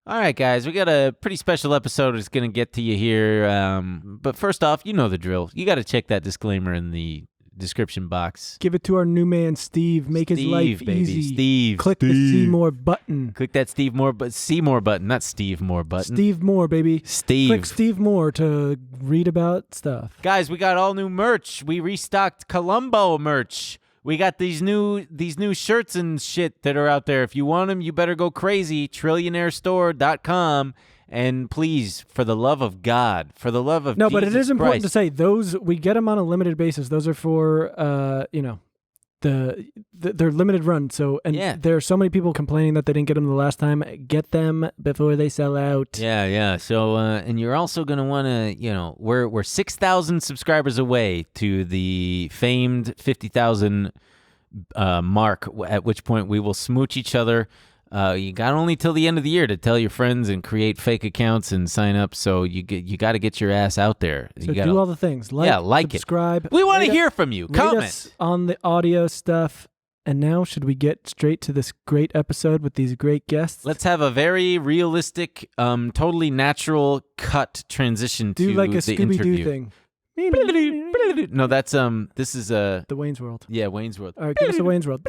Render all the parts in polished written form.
All right, guys, we got a pretty special episode that's going to get to you here. But first off, you know the drill. You got to check that disclaimer in the description box. Give it to our new man, Steve. Make his life easy. Steve. Click the See More button. Click that See More button, not Steve More button. Steve More, baby. Steve. Click Steve More to read about stuff. Guys, we got all new merch. We restocked Columbo merch. We got these new shirts and shit that are out there. If you want them, you better go crazy. TrillionaireStore.com. And please, for the love of God, for the love of No, Jesus but it is important Christ, to say those we get them on a limited basis. Those are for they're limited run. So there are so many people complaining that they didn't get them the last time. Get them before they sell out. Yeah. So and you're also gonna want to, we're 6,000 subscribers away to the famed 50,000 mark. At which point we will smooch each other. You got only till the end of the year to tell your friends and create fake accounts and sign up. So you got to get your ass out there. So do all the things. Like subscribe. We want to hear from you. Comment us on the audio stuff. And now, should we get straight to this great episode with these great guests? Let's have a very realistic, totally natural cut transition to like a the Scooby-Doo interview. thing. No, that's this is The Wayne's World. Yeah, Wayne's World. All right, give us a Wayne's World.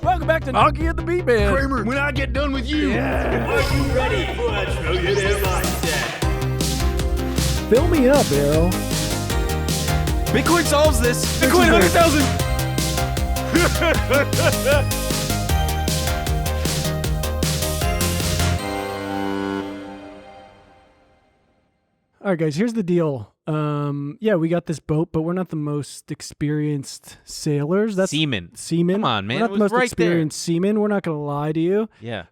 Welcome back to Honky and the Beat Man. Kramer, when I get done with you, are you ready for a Trillionaire mindset? Fill me up, Arrow. Bitcoin solves this. Bitcoin 100,000. All right, guys, here's the deal. We got this boat, but we're not the most experienced sailors. That's seamen. Come on, man. We're not the most experienced seamen. We're not going to lie to you. Yeah.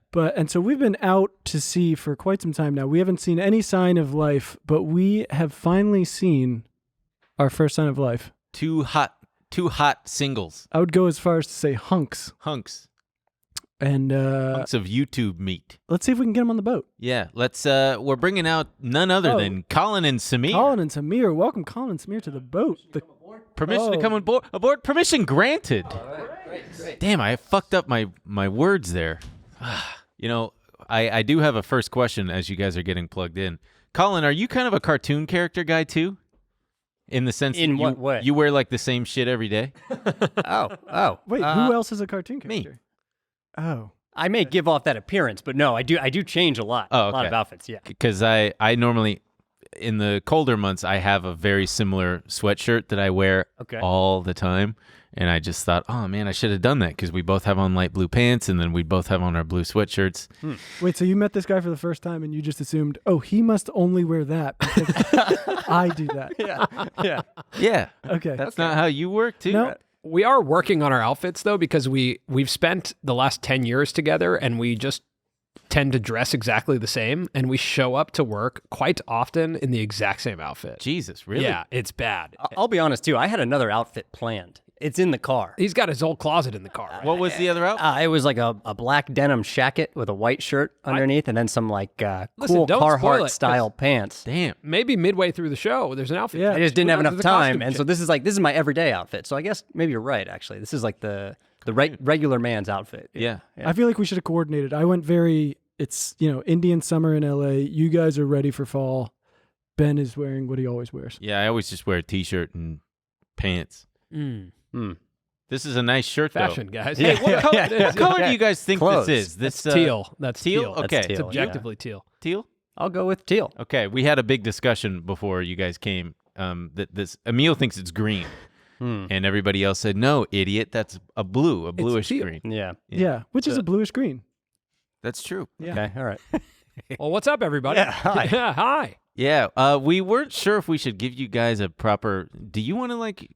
So we've been out to sea for quite some time now. We haven't seen any sign of life, but we have finally seen our first sign of life. Two hot singles. I would go as far as to say hunks. And hunks of YouTube meat. Let's see if we can get them on the boat. Yeah, let's. We're bringing out none other than Colin and Samir. Colin and Samir, welcome, Colin and Samir, to the boat. Permission to come aboard. Permission granted. Great. Damn, I fucked up my words there. I do have a first question as you guys are getting plugged in. Colin, are you kind of a cartoon character guy too? In the sense in what way? You wear like the same shit every day? Oh. Wait, who else is a cartoon character? Me. Oh. I may give off that appearance, but no, I do change a lot. Oh, okay. A lot of outfits, yeah. Because I normally, in the colder months, I have a very similar sweatshirt that I wear all the time. And I just thought, oh, man, I should have done that because we both have on light blue pants and then we both have on our blue sweatshirts. Wait, so you met this guy for the first time and you just assumed, oh, he must only wear that because I do that. Yeah. Okay. That's not how you work, too? No. We are working on our outfits, though, because we've spent the last 10 years together, and we just tend to dress exactly the same, and we show up to work quite often in the exact same outfit. Jesus, really? Yeah, it's bad. I'll be honest, too. I had another outfit planned. It's in the car. He's got his whole closet in the car. Right? What was the other outfit? It was like a black denim jacket with a white shirt underneath, and then some like Listen, cool don't spoil it, Carhartt-style pants. Damn. Maybe midway through the show, there's an outfit. Yeah. I just didn't have enough time, and so this this is my everyday outfit. So I guess maybe you're right, actually. This is like the regular man's outfit. Yeah. I feel like we should have coordinated. I went it's, Indian summer in LA. You guys are ready for fall. Ben is wearing what he always wears. Yeah, I always just wear a T-shirt and pants. This is a nice shirt, fashion, guys. Hey, what color do you guys think this is? That's teal. That's teal? Okay. That's It's teal, objectively teal. Teal? I'll go with teal. Okay, we had a big discussion before you guys came. That Emil thinks it's green, and everybody else said, "No, idiot, that's a bluish teal. green." Yeah, which is a bluish green. That's true. Yeah. Okay, all right. Well, what's up, everybody? Yeah, hi. Yeah, hi. Yeah, we weren't sure if we should give you guys a proper. Do you want to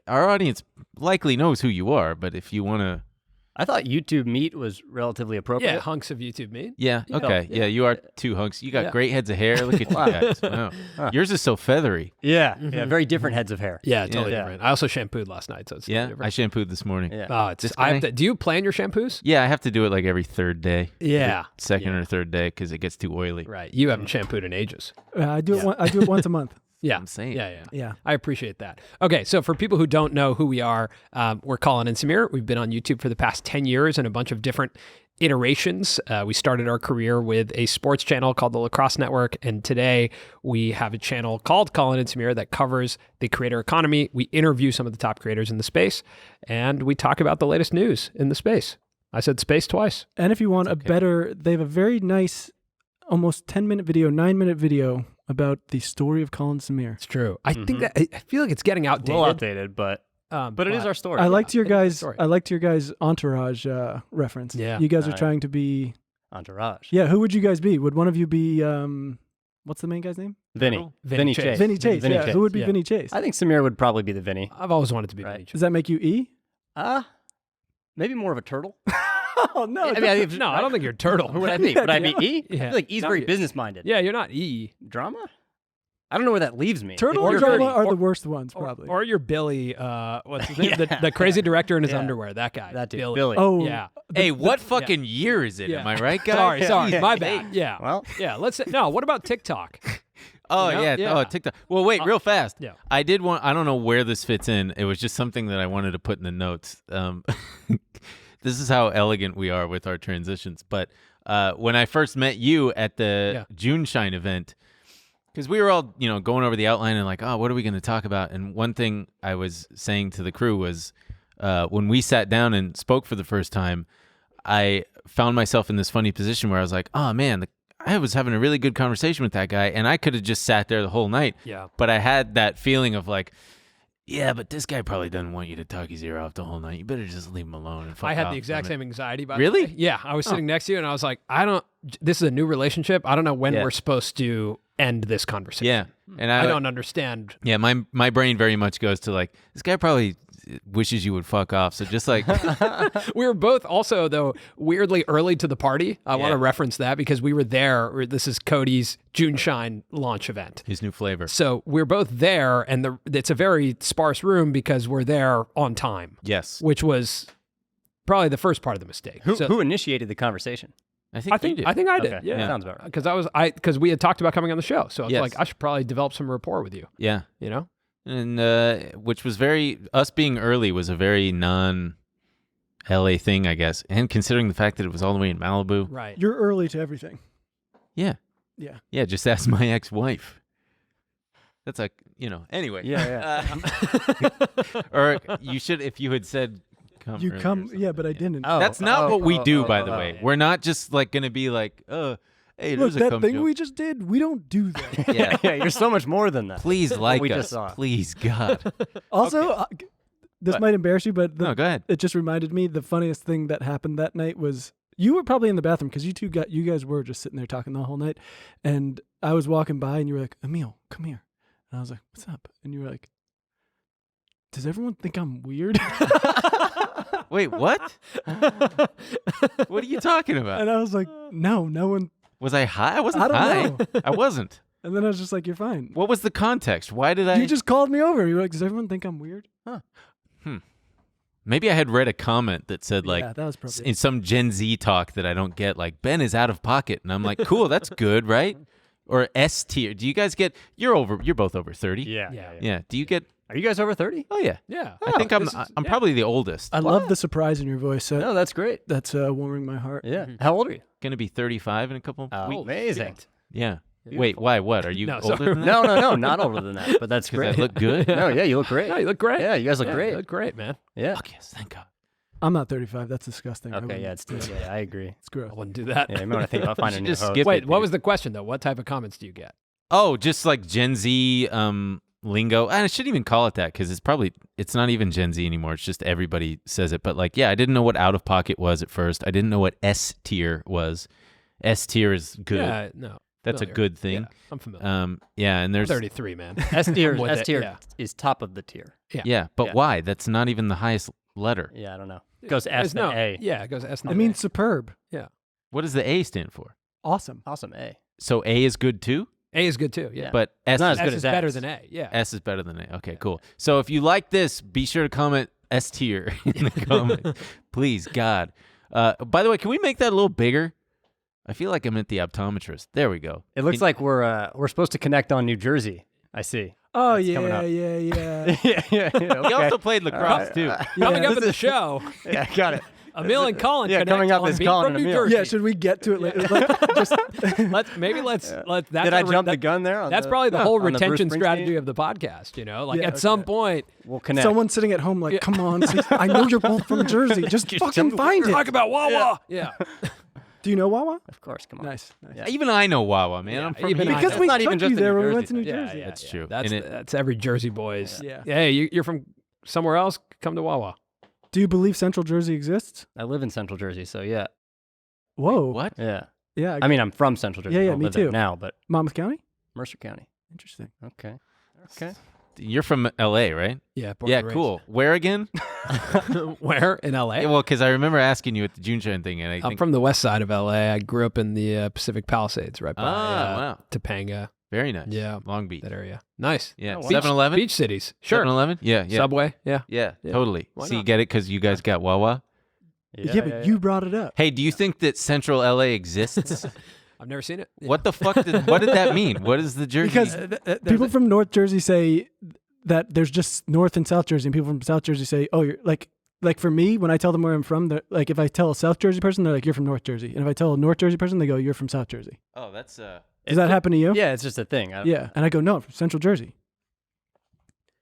our audience likely knows who you are, but if you want to. I thought YouTube meat was relatively appropriate. Yeah, hunks of YouTube meat. Yeah. Okay. Yeah. You are 2 hunks. You got Yeah. great heads of hair. Look at you guys. Wow. Yours is so feathery. Yeah, very different heads of hair. Yeah, totally Yeah. different. I also shampooed last night, so it's Yeah. totally I different. shampooed this morning. Yeah. Oh, it's. This I have guy? to, do you plan your shampoos? Yeah. I have to do it like every 3rd day. Yeah. Second or 3rd day because it gets too oily. Right. You haven't shampooed in ages. I do it. I do it once a month. Yeah. I'm saying. Yeah. Yeah. I appreciate that. Okay, so for people who don't know who we are, we're Colin and Samir. We've been on YouTube for the past 10 years in a bunch of different iterations. We started our career with a sports channel called the Lacrosse Network, and today we have a channel called Colin and Samir that covers the creator economy. We interview some of the top creators in the space, and we talk about the latest news in the space. I said space twice. And if you want they have a very nice, almost 10-minute video, 9-minute video about the story of Colin Samir. It's true. I think that I feel like it's getting A little outdated. outdated, but it is our story. I liked your it's a guys. story. I liked your guys' entourage reference. Yeah. You guys are Right. trying to be. Entourage. Yeah. Who would you guys be? Would one of you be? What's the main guy's name? Vinny. Vinny Chase. Vinny Chase. Vinny yeah. Chase. Who would be Yeah. Vinny Chase? I think Samir would probably be the Vinny. I've always wanted to be Right. Vinny Chase. Does that make you E? Maybe more of a turtle. Oh no. I mean, I think, No, I don't think you're a turtle. Who would I be? Would I be E? I Yeah. feel like E's No, very you- business-minded. Yeah, you're not E. Drama? I don't know where that leaves me. Turtle If and you're drama Vinny- are the worst ones, probably. Or you're Billy, what's his name? Yeah. The crazy director in his Yeah. underwear, that guy. That dude, Billy. Billy. oh. Yeah. Hey, what fucking year is it? Yeah. Am I right, guys? Sorry, my bad. Yeah. Well, Yeah, let's no, what about TikTok? Oh You know? yeah. Yeah. Oh, TikTok. Well, wait, real fast. yeah. I did want. I don't know where this fits in. It was just something that I wanted to put in the notes. This is how elegant we are with our transitions. But when I first met you at the June Shine event, because we were all going over the outline and like, oh, what are we going to talk about? And one thing I was saying to the crew was when we sat down and spoke for the first time, I found myself in this funny position where I was like, oh man, I was having a really good conversation with that guy, and I could have just sat there the whole night. Yeah. But I had that feeling of like, yeah, but this guy probably doesn't want you to talk his ear off the whole night. You better just leave him alone and fuck I had off the exact from it. same anxiety about Really? it. Yeah. I was sitting next to you and I was like, this is a new relationship. I don't know when Yeah. we're supposed to end this conversation. Yeah, and I don't understand. Yeah, my brain very much goes to like, this guy probably wishes you would fuck off. So just like, We were both also, though, weirdly early to the party. I want Yeah. to reference that because we were there. This is Cody's June Shine launch event. his new flavor. So we're both there, and it's a very sparse room because we're there on time, Yes, which was probably the first part of the mistake. who initiated the conversation? I think you did. I think I did. Okay. Yeah, Sounds about right. because we had talked about coming on the show, so I was Yes. like, I should probably develop some rapport with you. Yeah, You know? and which was us being early was a very non-LA thing, I guess, and considering the fact that it was all the way in Malibu. Right. You're early to everything. Yeah, Yeah. yeah. Just ask my ex-wife. That's like anyway. Yeah, Or you should, if you had said, come. You earlier or come. something. Yeah, but I didn't. That's not what we do, by the oh, way. yeah. We're not just like gonna be like, hey, Look, there's a that cum thing joke. we just did. We don't do that. Yeah. yeah, you're so much more than that. Please like we us, just saw. please, God. Also, this What? might embarrass you, but No, go ahead. it just reminded me the funniest thing that happened that night was you were probably in the bathroom because you guys were just sitting there talking the whole night, and I was walking by and you were like, Emil, come here, and I was like, what's up? And you were like, does everyone think I'm weird? Wait, what? What are you talking about? And I was like, no one. Was I high? I wasn't I don't high. know. I wasn't. And then I was just like, you're fine. What was the context? Why did I? You just called me over. You were like, does everyone think I'm weird? Maybe I had read a comment that said like yeah, that was probably in some Gen Z talk that I don't get, like Ben is out of pocket, and I'm like, cool, that's good, right? Or S tier. Do you guys get? You're both over 30. Yeah. Yeah. Do you get? Are you guys over 30? Oh yeah. Yeah. I think I'm this is- I'm yeah. probably the oldest. I love the surprise in your voice. No, that's great. That's warming my heart. Yeah. How old are you? Gonna be 35 in a couple weeks. Amazing. shit. Yeah. Wait, why? What? Are you No, older sorry. than that? No, not older than that. But that's Because I great. look good. No, yeah, you look great. No, you look great. Yeah, you guys look Yeah, great. You look great, man. Yeah. Fuck yes, thank God. I'm not 35. That's disgusting. I Okay, wouldn't- yeah, yeah, I agree. it's gross. I wouldn't do that. Yeah, you might want to think about finding a new just host. skip Wait, it, what dude. was the question though? What type of comments do you get? Oh, just like Gen Z lingo. And I shouldn't even call it that because it's not even Gen Z anymore. It's just everybody says it. But like, yeah, I didn't know what out of pocket was at first. I didn't know what S tier was. S tier is good. Yeah, no. That's a familiar. good thing. Yeah, I'm familiar. Yeah, and there's 33, man. S tier, With it, yeah. is top of the tier. yeah, but Yeah. why? That's not even the highest letter. Yeah, I don't know. Goes S no, then A. Yeah, it goes S. It means superb. What does the A stand for? Awesome. Awesome A. So A is good too, A is good too. Yeah, but S not is as good S as is better S. than A. Yeah. S is better than A. Okay, cool. So if you like this, be sure to comment S tier in the comments. Please, God. By the way, can we make that a little bigger? I feel like I'm at the optometrist. There we go. It looks like we're supposed to connect on New Jersey. I see. Oh That's coming yeah, up. yeah. yeah. He Okay. also played lacrosse too. Coming Yeah. up in the show, Yeah, got it. Emil and Colin. Yeah, connect coming up on is being Colin from and New Emil. Jersey. Yeah, should we get to it later? Like, just let's that's Did I jump that, the gun there? That's probably the whole on the Bruce retention Springsteen? strategy of the podcast. You know, like Yeah, at some okay. point, We'll connect. someone sitting at home like, come on, I know you're both from Jersey. Just fucking find it. talk about Wawa. Yeah. Do you know Wawa? Of course, come on. Nice. Yeah. Even I know Wawa, man. I'm from even here. I Because know. we Not took even just you in there New when we went to Jersey. New Jersey. That's true. That's And that's every Jersey boy's. Yeah. Hey, you're from somewhere else? Come to Wawa. Do you believe Central Jersey exists? I live in Central Jersey, so yeah. Whoa. What? Yeah. Yeah. I mean, I'm from Central Jersey. Yeah, I yeah, don't me live there too. now, but Monmouth County? Mercer County. Interesting. Okay. Okay. You're from LA, right? Yeah. Yeah, cool. Where again? Where in LA? Well, because I remember asking you at the June Shine thing, and I I'm think from the west side of LA. I grew up in the Pacific Palisades, right by wow, Topanga. very nice. Yeah. Long Beach. That area. Nice. Yeah, Oh, wow. 7-Eleven. Beach cities. Sure. 7-Eleven. Yeah, yeah, Subway. Yeah. yeah, Yeah. totally. Why So you not? get it because you guys got Wawa. Yeah, but you brought it up. Hey, do you think that Central LA exists? I've never seen it. Yeah. What the fuck? What did that mean? What is the Jersey? Because people from North Jersey say that there's just North and South Jersey, and people from South Jersey say, "Oh, you're like for me, when I tell them where I'm from, they're like, if I tell a South Jersey person, they're like, you're from North Jersey, and if I tell a North Jersey person, they go, you're from South Jersey." Oh, that's Does that happen to you? Yeah, it's just a thing. Yeah, and I go, no, from Central Jersey.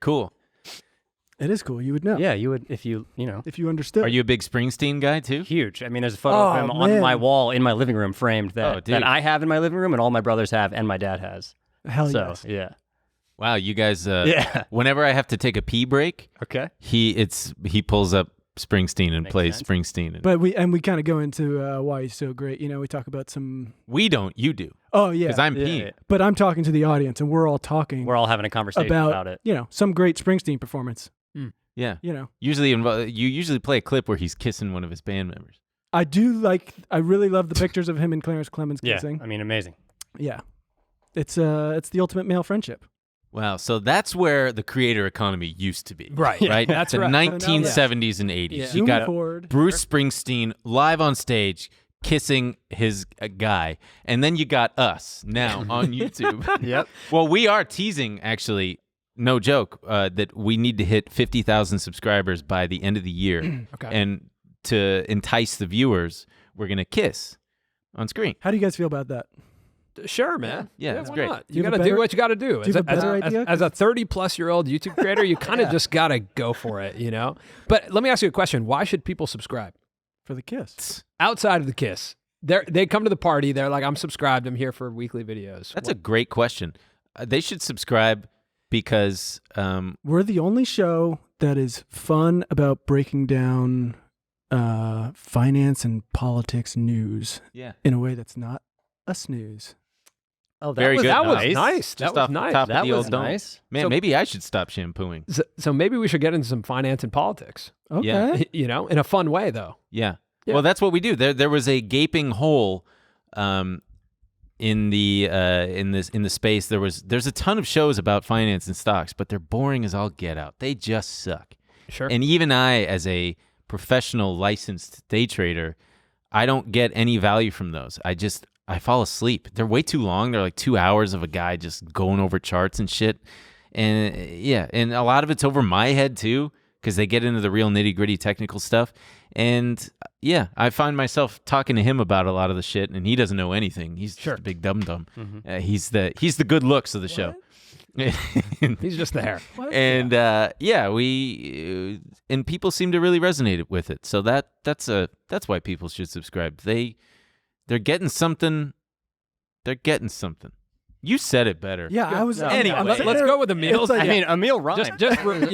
cool. It is cool. You would know. Yeah, you would if you know. If you understood. Are you a big Springsteen guy too? Huge. I mean, there's a photo of him Oh, on my man. wall in my living room framed Oh, that dude. I have in my living room and all my brothers have and my dad has. Hell So, yes. yeah. Wow, you guys. Yeah. Whenever I have to take a pee break, Okay. he pulls up Springsteen and Makes plays sense. Springsteen. And But we kind of go into why he's so great. You know, we talk about some. we don't. You do. Oh yeah. Because I'm Yeah, peeing. yeah. But I'm talking to the audience, and we're all talking We're all having a conversation about it. you know, some great Springsteen performance. Yeah. You know, Usually, you usually play a clip where he's kissing one of his band members. I really love the pictures of him and Clarence Clemens Yeah. kissing. I mean, amazing. Yeah. It's the ultimate male friendship. Wow. So that's where the creator economy used to be. Right. Right. That's the right. 1970s and 80s. Yeah. You Zoom got forward. Bruce Springsteen live on stage kissing his guy, and then you got us now on YouTube. Yep. Well, we are teasing, actually, no joke, that we need to hit 50,000 subscribers by the end of the year. Okay. And to entice the viewers, we're going to kiss on screen. How do you guys feel about that? Sure, man. Yeah, it's why great. not? Do You you have got a to do better- what you got to do. you have a better idea? As a 30-plus-year-old YouTube creator, you kind of just got to go for it, you know? But let me ask you a question. Why should people subscribe? For the kiss. Outside of the kiss. They come to the party. They're like, I'm subscribed. I'm here for weekly videos. That's a great question. They should subscribe because We're the only show that is fun about breaking down finance and politics news yeah, in a way that's not a snooze. Oh, that Very was good. That was Nice. nice. That Just was off the nice. top of That the was old dome. nice. Man, So- maybe I should stop shampooing. So maybe we should get into some finance and politics, Okay. Yeah. you know, in a fun way, though. Yeah. Yeah. Well, that's what we do. There was a gaping hole in the space. There's a ton of shows about finance and stocks, but they're boring as all get out. They just suck. Sure. And even I, as a professional licensed day trader, I don't get any value from those. I fall asleep. They're way too long. They're like 2 hours of a guy just going over charts and shit. And yeah, and a lot of it's over my head too, because they get into the real nitty gritty technical stuff. And yeah, I find myself talking to him about a lot of the shit, and he doesn't know anything. He's just a big dum dum. He's the good looks of the show. He's just there. And we and people seem to really resonate with it. So that's why people should subscribe. They're getting something. They're getting something. You said it better. Yeah, I was. Anyway. I'm sitting Let's there- go with Emil's. it's like- I mean, Emil rhymed. Rewind talking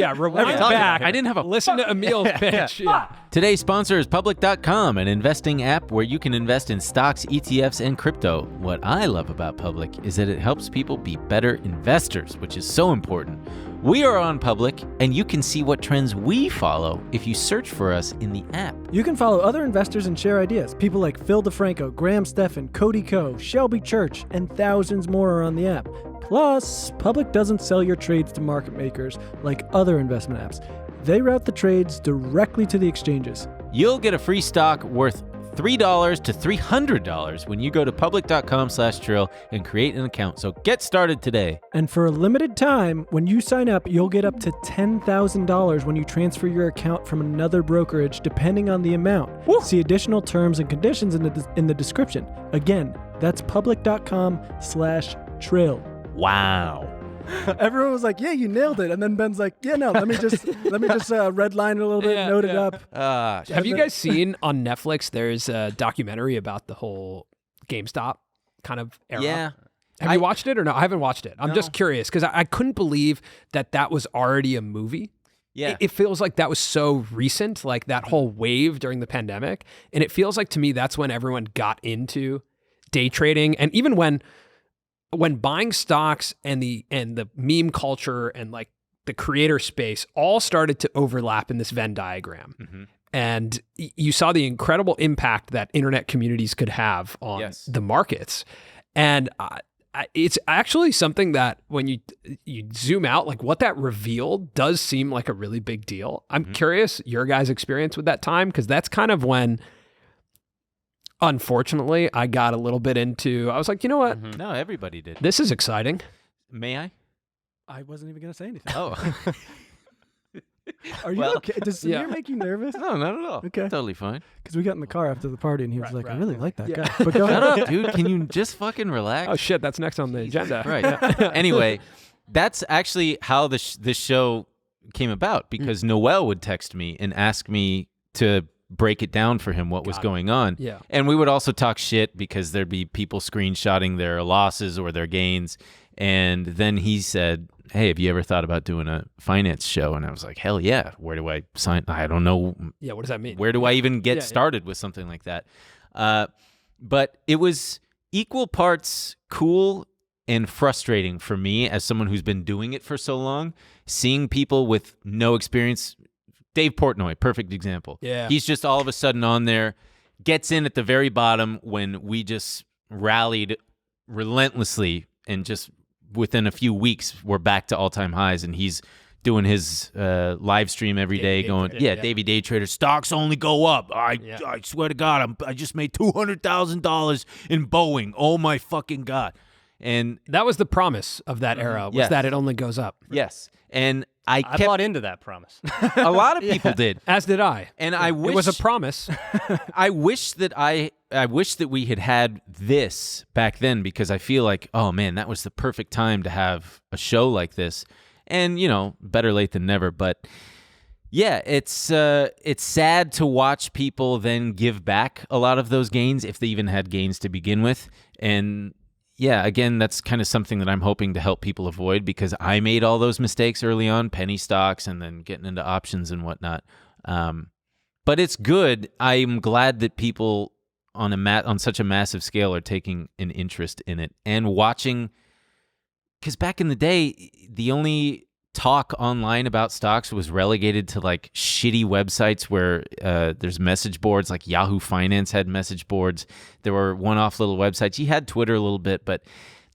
back. about I didn't have a Listen to Emil's pitch. Yeah. Today's sponsor is Public.com, an investing app where you can invest in stocks, ETFs, and crypto. What I love about Public is that it helps people be better investors, which is so important. We are on Public, and you can see what trends we follow if you search for us in the app. You can follow other investors and share ideas. People like Phil DeFranco, Graham Stephan, Cody Ko, Shelby Church, and thousands more are on the app. Plus, Public doesn't sell your trades to market makers like other investment apps. They route the trades directly to the exchanges. You'll get a free stock worth $3 to $300 when you go to public.com/Trill and create an account. So get started today. And for a limited time, when you sign up, you'll get up to $10,000 when you transfer your account from another brokerage, depending on the amount. See additional terms and conditions in the description. Again, that's public.com/Trill. Wow. Everyone was like, "Yeah, you nailed it," and then Ben's like, "Yeah, no, let me just redline it a little bit, note it up." Have you guys seen on Netflix? There's a documentary about the whole GameStop kind of era. Yeah. Have you watched it or no? I haven't watched it. I'm just curious because I couldn't believe that was already a movie. Yeah. It feels like that was so recent, like that whole wave during the pandemic, and it feels like to me that's when everyone got into day trading, and even when buying stocks and the meme culture and like the creator space all started to overlap in this Venn diagram. Mm-hmm. And you saw the incredible impact that internet communities could have on the markets. And it's actually something that when you zoom out, like what that revealed does seem like a really big deal. I'm curious your guys' experience with that time, because that's kind of when, unfortunately, I got a little bit into, I was like, you know what? No, everybody did. This is exciting. May I? I wasn't even gonna say anything. Oh. Are you okay? Does Samir make you nervous? No, not at all. Okay. Totally fine. Because we got in the car after the party and he was like, "I really like that guy." Yeah. But go Shut ahead. up, dude. Can you just fucking relax? Oh shit, that's next on the agenda. Right. Anyway, that's actually how this show came about, because Noel would text me and ask me to break it down for him what was going on. Yeah. And we would also talk shit because there'd be people screenshotting their losses or their gains. And then he said, "Hey, have you ever thought about doing a finance show?" And I was like, "Hell yeah. Where do I sign? I don't know. Yeah, what does that mean? Where do I even get started with something like that?" But it was equal parts cool and frustrating for me as someone who's been doing it for so long, seeing people with no experience. Dave Portnoy, perfect example. Yeah. He's just all of a sudden on there, gets in at the very bottom when we just rallied relentlessly, and just within a few weeks, we're back to all-time highs, and he's doing his live stream every day going, Davey Day Trader, stocks only go up. I swear to God, I just made $200,000 in Boeing. Oh, my fucking God. And that was the promise of that era, was that it only goes up. yes. And I bought into that promise. a lot of people did. As did I. And I wish it was a promise. I wish that we had this back then, because I feel like, oh man, that was the perfect time to have a show like this. And better late than never. But yeah, it's sad to watch people then give back a lot of those gains, if they even had gains to begin with. And yeah, again, that's kind of something that I'm hoping to help people avoid, because I made all those mistakes early on, penny stocks and then getting into options and whatnot. But it's good. I'm glad that people on such a massive scale are taking an interest in it and watching, because back in the day, the only talk online about stocks was relegated to like shitty websites where there's message boards, like Yahoo Finance had message boards. There were one-off little websites. You had Twitter a little bit, but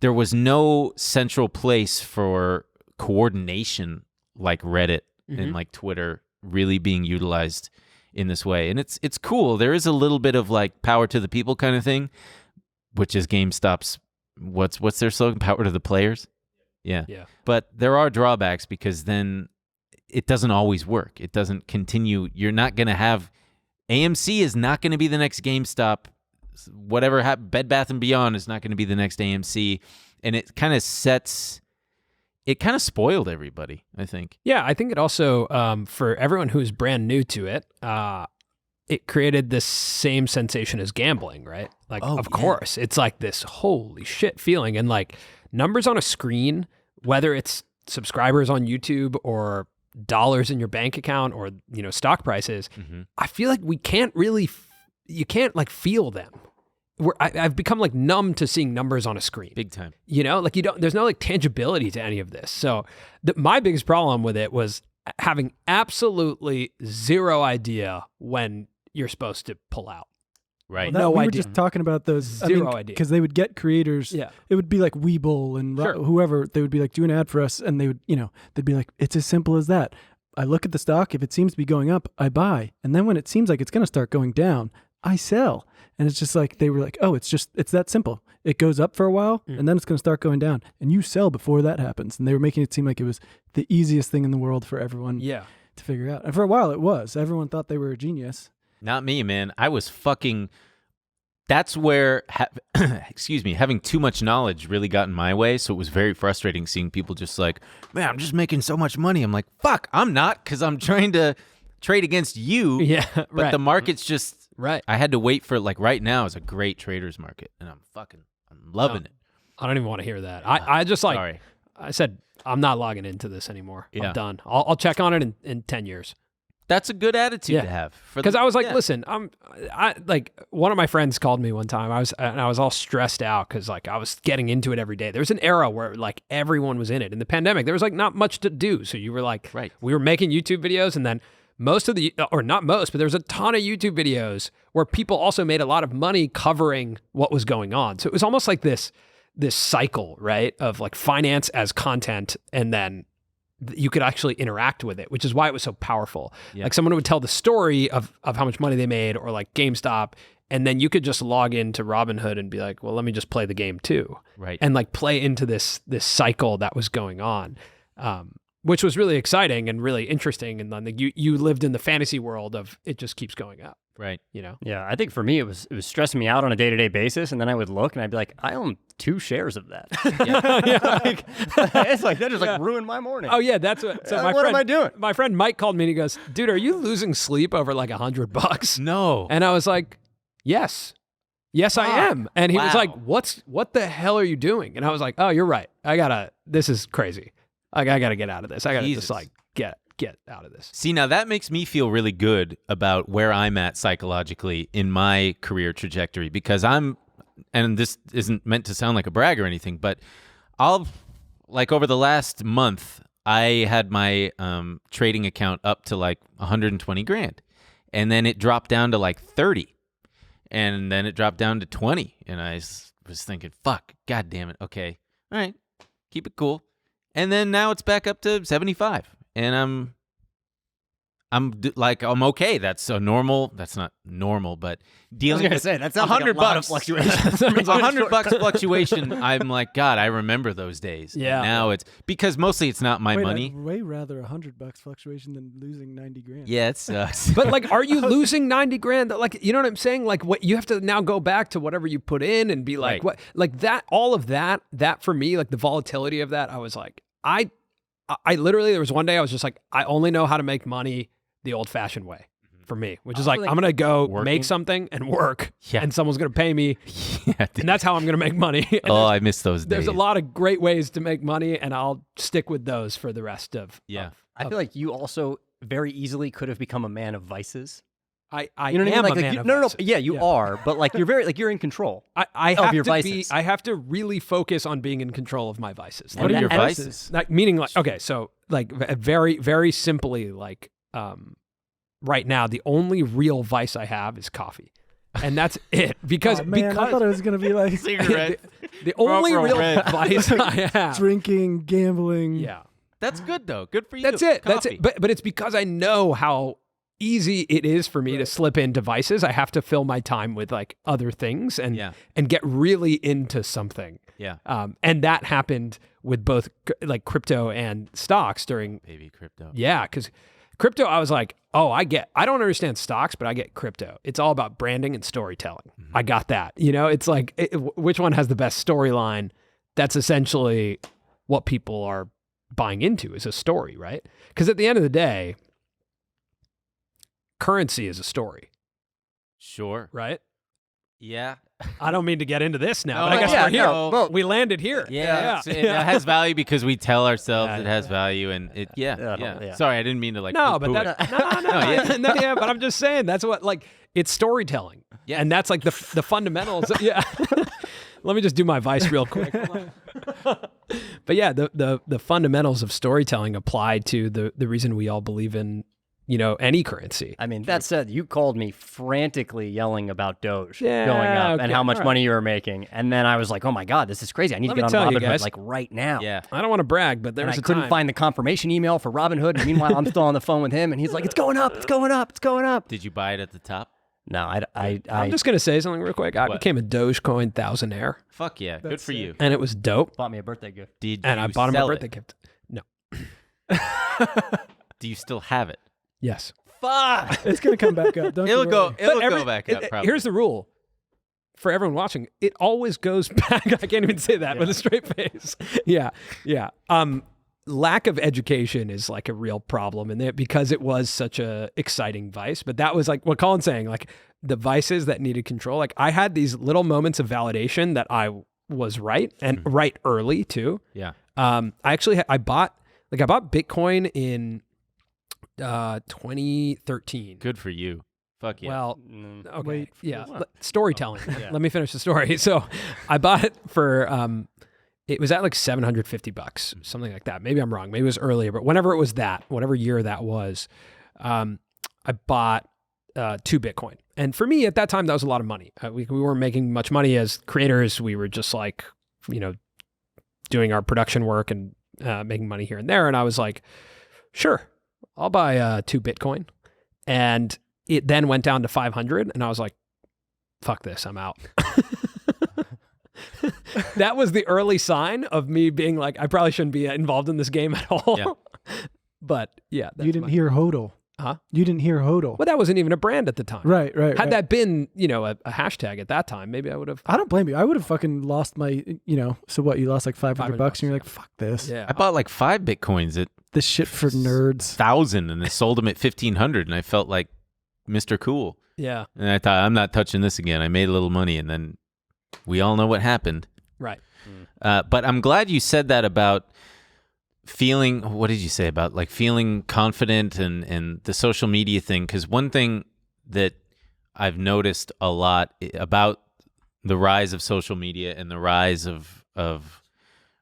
there was no central place for coordination like Reddit and like Twitter really being utilized in this way. And it's cool. There is a little bit of like power to the people kind of thing, which is GameStop's what's their slogan? Power to the players. Yeah. But there are drawbacks, because then it doesn't always work. It doesn't continue. You're not going to have AMC is not going to be the next GameStop. Whatever Bed Bath & Beyond is not going to be the next AMC. And it kind of spoiled everybody, I think. Yeah, I think it also, for everyone who's brand new to it, it created this same sensation as gambling, right? Like, of course, it's like this holy shit feeling. And like numbers on a screen, whether it's subscribers on YouTube or dollars in your bank account or, stock prices, I feel like we can't really, you can't like feel them. I've become like numb to seeing numbers on a screen. Big time. You know, like there's no like tangibility to any of this. So my biggest problem with it was having absolutely zero idea when you're supposed to pull out. Right. Well, we were idea. just talking about those. Zero idea. Because they would get creators. Yeah. It would be like Webull and Sure. whoever. They would be like, do an ad for us. And they would, they'd be like, it's as simple as that. I look at the stock. If it seems to be going up, I buy. And then when it seems like it's going to start going down, I sell. And it's just like, they were like, oh, it's that simple. It goes up for a while and then it's going to start going down. And you sell before that happens. And they were making it seem like it was the easiest thing in the world for everyone to figure out. And for a while it was. Everyone thought they were a genius. Not me, man. I was fucking... That's where, having too much knowledge really got in my way. So it was very frustrating seeing people just like, man, I'm just making so much money. I'm like, fuck, I'm not, because I'm trying to trade against you. Yeah, but right. the market's just, Right. I had to wait for, like, right now is a great trader's market, and I'm loving it. I don't even want to hear that. I just like, Sorry. I said, I'm not logging into this anymore. Yeah. I'm done. I'll check on it in 10 years. That's a good attitude to have. Because I was like, listen, I like one of my friends called me one time. I was all stressed out because like I was getting into it every day. There was an era where like everyone was in it. In the pandemic, there was like not much to do. So you were like, right. We were making YouTube videos, and then most of the, or not most, but there was a ton of YouTube videos where people also made a lot of money covering what was going on. So it was almost like this cycle, right, of like finance as content, and then you could actually interact with it, which is why it was so powerful. Yeah. Like someone would tell the story of how much money they made, or like GameStop, and then you could just log into Robinhood and be like, well, let me just play the game too. Right. And like play into this cycle that was going on, which was really exciting and really interesting. And then you lived in the fantasy world of it just keeps going up. Right. You know? Yeah, I think for me it was stressing me out on a day-to-day basis, and then I would look and I'd be like, I own 2 shares of that. Like, it's like that just like ruined my morning. Oh yeah, that's what. So What am I doing? My friend Mike called me and he goes, "Dude, are you losing sleep over like $100?" No. And I was like, "Yes, I am." And he was Wow. like, "What the hell are you doing?" And I was like, "Oh, you're right. This is crazy. Like, I gotta get out of this. I gotta Jesus. just like get out of this." See, now that makes me feel really good about where I'm at psychologically in my career trajectory, because and this isn't meant to sound like a brag or anything, but over the last month, I had my trading account up to like 120 grand, and then it dropped down to like 30, and then it dropped down to 20, and I was thinking, fuck, god damn it, okay, all right, keep it cool, and then now it's back up to 75. And I'm okay. That's not normal, but dealing I was with gonna say that sounds like a lot of fluctuations. $100 fluctuation. I'm like, God, I remember those days. Yeah. And now it's because mostly it's not my Wait, money. I'd way rather $100 fluctuation than losing 90 grand. Yeah, it sucks. But like, are you losing 90 grand? Like, you know what I'm saying? Like, what you have to now go back to whatever you put in and be like, Right. what, like that, all of that for me, like the volatility of that, I was like, I literally, there was one day I was just like, I only know how to make money the old fashioned way for me, which is like, I'm going to go working? make something and work, Yeah. and someone's going to pay me, Yeah, and that's how I'm going to make money. And I miss those days. there's a lot of great ways to make money, and I'll stick with those for the rest of. Yeah. I feel like you also very easily could have become a man of vices. I You know what I am mean? a man of no, vices. yeah, you are, but like you're very like you're in control. I of have your to vices. I have to really focus on being in control of my vices. What are your and- vices? Like, meaning like, okay, so like very, very simply, like right now, the only real vice I have is coffee. And that's it. Because, Oh, man, I thought it was going to be like Cigarette. the only Marlboro real Red. vice I have. drinking, gambling. Yeah. That's good though. Good for you. That's it. That's Coffee. it. But it's because I know how easy it is for me to slip into vices. I have to fill my time with like other things and get really into something. Yeah. And that happened with both like crypto and stocks during. Baby crypto. Yeah, because crypto, I was like, oh, I don't understand stocks, but I get crypto. It's all about branding and storytelling. I got that. You know, it's like, which one has the best storyline? That's essentially what people are buying into, is a story, right? Because at the end of the day, currency is a story, Sure. right? Yeah. I don't mean to get into this now, No, but I guess yeah, we're here. no. Well, We landed here. Yeah, it has value because we tell ourselves Yeah, it has value, and it. Yeah. yeah. Sorry, I didn't mean to like. No, but poo-poo it. that, no, yeah. no, yeah. But I'm just saying that's what, like, it's storytelling. Yeah. And that's like the fundamentals. Yeah. Let me just do my Vice real quick. But yeah, the fundamentals of storytelling apply to the reason we all believe in, any currency. I mean, that said, you called me frantically yelling about Doge Yeah, going up and okay, how much all right. money you were making. And then I was like, oh my God, this is crazy. I need Let to me get tell on you Robinhood guys. like right now. Yeah. I don't want to brag, but there And was I a couldn't time. find the confirmation email for Robinhood. And meanwhile, I'm still on the phone with him and he's like, it's going up, it's going up, it's going up. Did you buy it at the top? No, I'm just gonna say something real quick. I What? became a Dogecoin thousandaire, Fuck yeah. Good That's for sick. you. and it was dope. bought me a birthday gift. Did And you I bought him a sell birthday it? gift. No. Do you still have it? Yes. Fuck. It's gonna come back up. Don't you It'll worry. go. It'll But go back up. Probably. Here's the rule. For everyone watching, it always goes back. I can't even say that with a straight face. Yeah. Lack of education is like a real problem, and because it was such a exciting vice. But that was like what Colin's saying, like the vices that needed control. Like I had these little moments of validation that I was right and right early too. Yeah. I actually I bought Bitcoin in 2013. Good for you. Fuck yeah. Well, Mm. okay, Wait, yeah, storytelling. Let me finish the story. So, I bought it for it was at like $750, something like that. Maybe I'm wrong. Maybe it was earlier, but whenever it was whatever year that was, I bought 2 Bitcoin. And for me at that time, that was a lot of money. We weren't making much money as creators. We were just like, doing our production work and making money here and there. And I was like, sure, I'll buy 2 Bitcoin. And it then went down to 500, and I was like, fuck this, I'm out. That was the early sign of me being like, I probably shouldn't be involved in this game at all. Yeah. But yeah. You didn't hear HODL. Huh? You didn't hear HODL. Well, that wasn't even a brand at the time. Right. Had that been, a hashtag at that time, maybe I would have. I don't blame you. I would have fucking lost my, so what? You lost like $500 $500, and you're like, fuck this. Yeah. I bought like 5 Bitcoins at This shit for nerds. 1,000 and I sold them at 1,500 and I felt like Mr. Cool. Yeah. And I thought, I'm not touching this again. I made a little money and then we all know what happened. Right. But I'm glad you said that about feeling, what did you say about like feeling confident and the social media thing? Because one thing that I've noticed a lot about the rise of social media and the rise of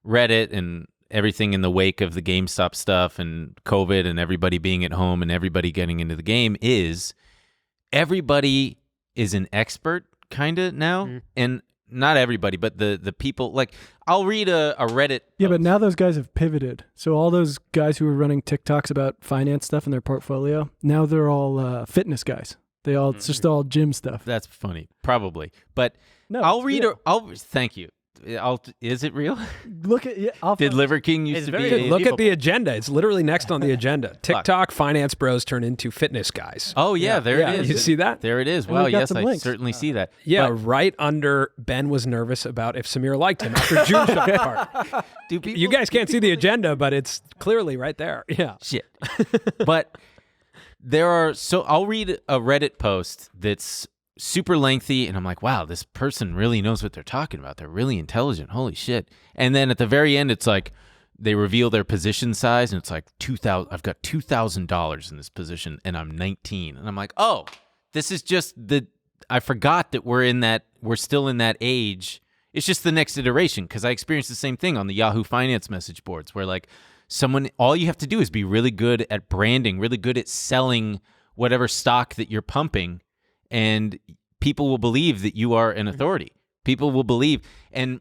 Reddit and everything in the wake of the GameStop stuff and COVID and everybody being at home and everybody getting into the game is everybody is an expert kind of now. And not everybody, but the people, like I'll read a Reddit. Yeah, but post. now those guys have pivoted. So all those guys who were running TikToks about finance stuff in their portfolio, now they're all fitness guys. It's just all gym stuff. That's funny, probably. But No, I'll it's read. real. Thank you. Is it real? Look at Did Liver King used It's to very be? good. Look at the agenda. It's literally next on the agenda. Fuck. TikTok finance bros turn into fitness guys. Oh yeah, there Yeah, it is. you see that? There it is. And Wow. we've got Yes, some I links. certainly see that. Yeah, But right under Ben was nervous about if Samir liked him after June shot part. do people? You guys can't see the agenda, but it's clearly right there. Yeah. shit. But there are I'll read a Reddit post that's super lengthy and I'm like, wow, this person really knows what they're talking about. They're really intelligent. Holy shit. And then at the very end it's like they reveal their position size and it's like I've got $2,000 in this position and I'm 19. And I'm like, "Oh, this is just I forgot that we're still in that age. It's just the next iteration because I experienced the same thing on the Yahoo Finance message boards where like all you have to do is be really good at branding, really good at selling whatever stock that you're pumping, and people will believe that you are an authority. People will believe, and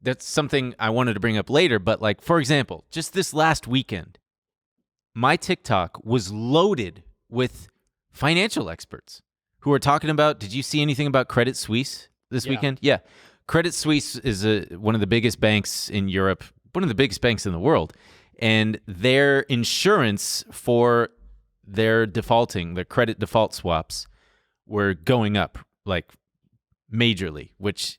that's something I wanted to bring up later, but like, for example, just this last weekend, my TikTok was loaded with financial experts who are talking about, did you see anything about Credit Suisse this weekend? Yeah. Credit Suisse is one of the biggest banks in Europe, one of the biggest banks in the world, and their insurance for their credit default swaps were going up like majorly, which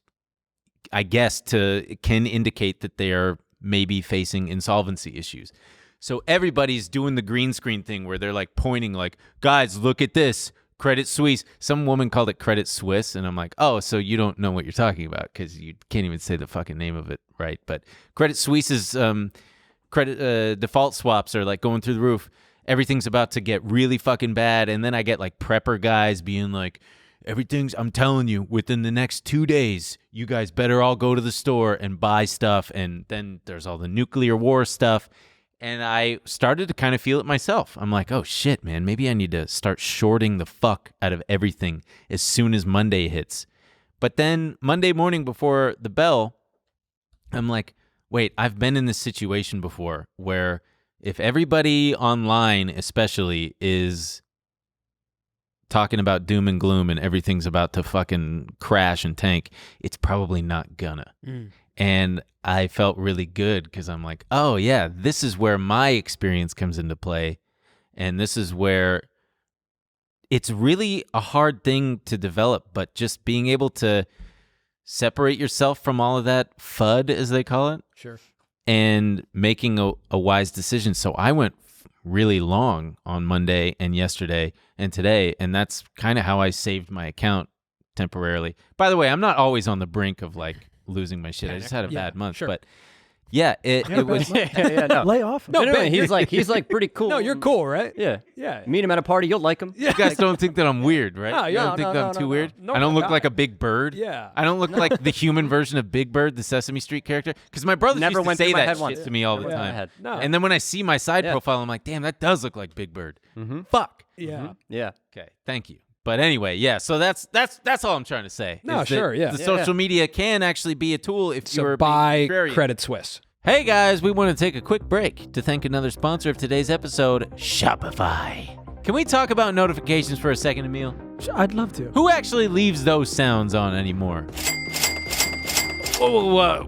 I guess can indicate that they are maybe facing insolvency issues. So everybody's doing the green screen thing where they're like pointing like, guys, look at this, Credit Suisse. Some woman called it Credit Suisse, and I'm like, oh, so you don't know what you're talking about because you can't even say the fucking name of it right. But Credit Suisse's credit default swaps are like going through the roof. Everything's about to get really fucking bad. And then I get like prepper guys being like, I'm telling you, within the next 2 days, you guys better all go to the store and buy stuff. And then there's all the nuclear war stuff. And I started to kind of feel it myself. I'm like, oh shit, man, maybe I need to start shorting the fuck out of everything as soon as Monday hits. But then Monday morning before the bell, I'm like, wait, I've been in this situation before where if everybody online especially is talking about doom and gloom and everything's about to fucking crash and tank, it's probably not gonna. And I felt really good because I'm like, oh yeah, this is where my experience comes into play. And this is where it's really a hard thing to develop, but just being able to separate yourself from all of that FUD, as they call it. Sure. And making a wise decision. So I went really long on Monday and yesterday and today, and that's kind of how I saved my account temporarily. By the way, I'm not always on the brink of like losing my shit. I just had a bad month, but yeah, it was. No. Lay off him. No, he's like pretty cool. No, you're cool, right? Yeah. Yeah. Meet him at a party, you'll like him. You guys don't think that I'm weird, right? No, you don't think that I'm too weird? No, I don't look no. like a Big Bird. Yeah. I don't look like the human version of Big Bird, the Sesame Street character. Because my brother Never used to went say through my that head shit once. to me all the Never went through my time. head. No. And then when I see my side profile, I'm like, damn, that does look like Big Bird. Fuck. Yeah. Yeah. Okay, thank you. But anyway, yeah. So that's all I'm trying to say. No, is that sure, yeah. The social media can actually be a tool if So you're buy being contrarian. Credit Suisse. Hey guys, we want to take a quick break to thank another sponsor of today's episode, Shopify. Can we talk about notifications for a second, Emil? I'd love to. Who actually leaves those sounds on anymore? Whoa.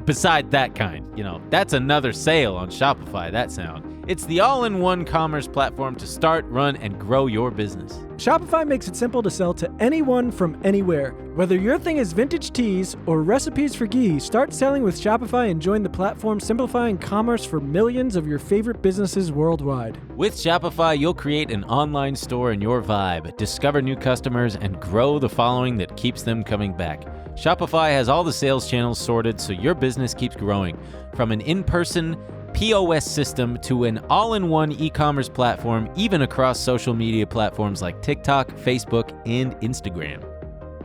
Beside that kind, that's another sale on Shopify, that sound. It's the all-in-one commerce platform to start, run, and grow your business. Shopify makes it simple to sell to anyone from anywhere. Whether your thing is vintage teas or recipes for ghee, start selling with Shopify and join the platform simplifying commerce for millions of your favorite businesses worldwide. With Shopify, you'll create an online store in your vibe, discover new customers, and grow the following that keeps them coming back. Shopify has all the sales channels sorted so your business keeps growing. From an in-person POS system to an all-in-one e-commerce platform, even across social media platforms like TikTok, Facebook, and Instagram.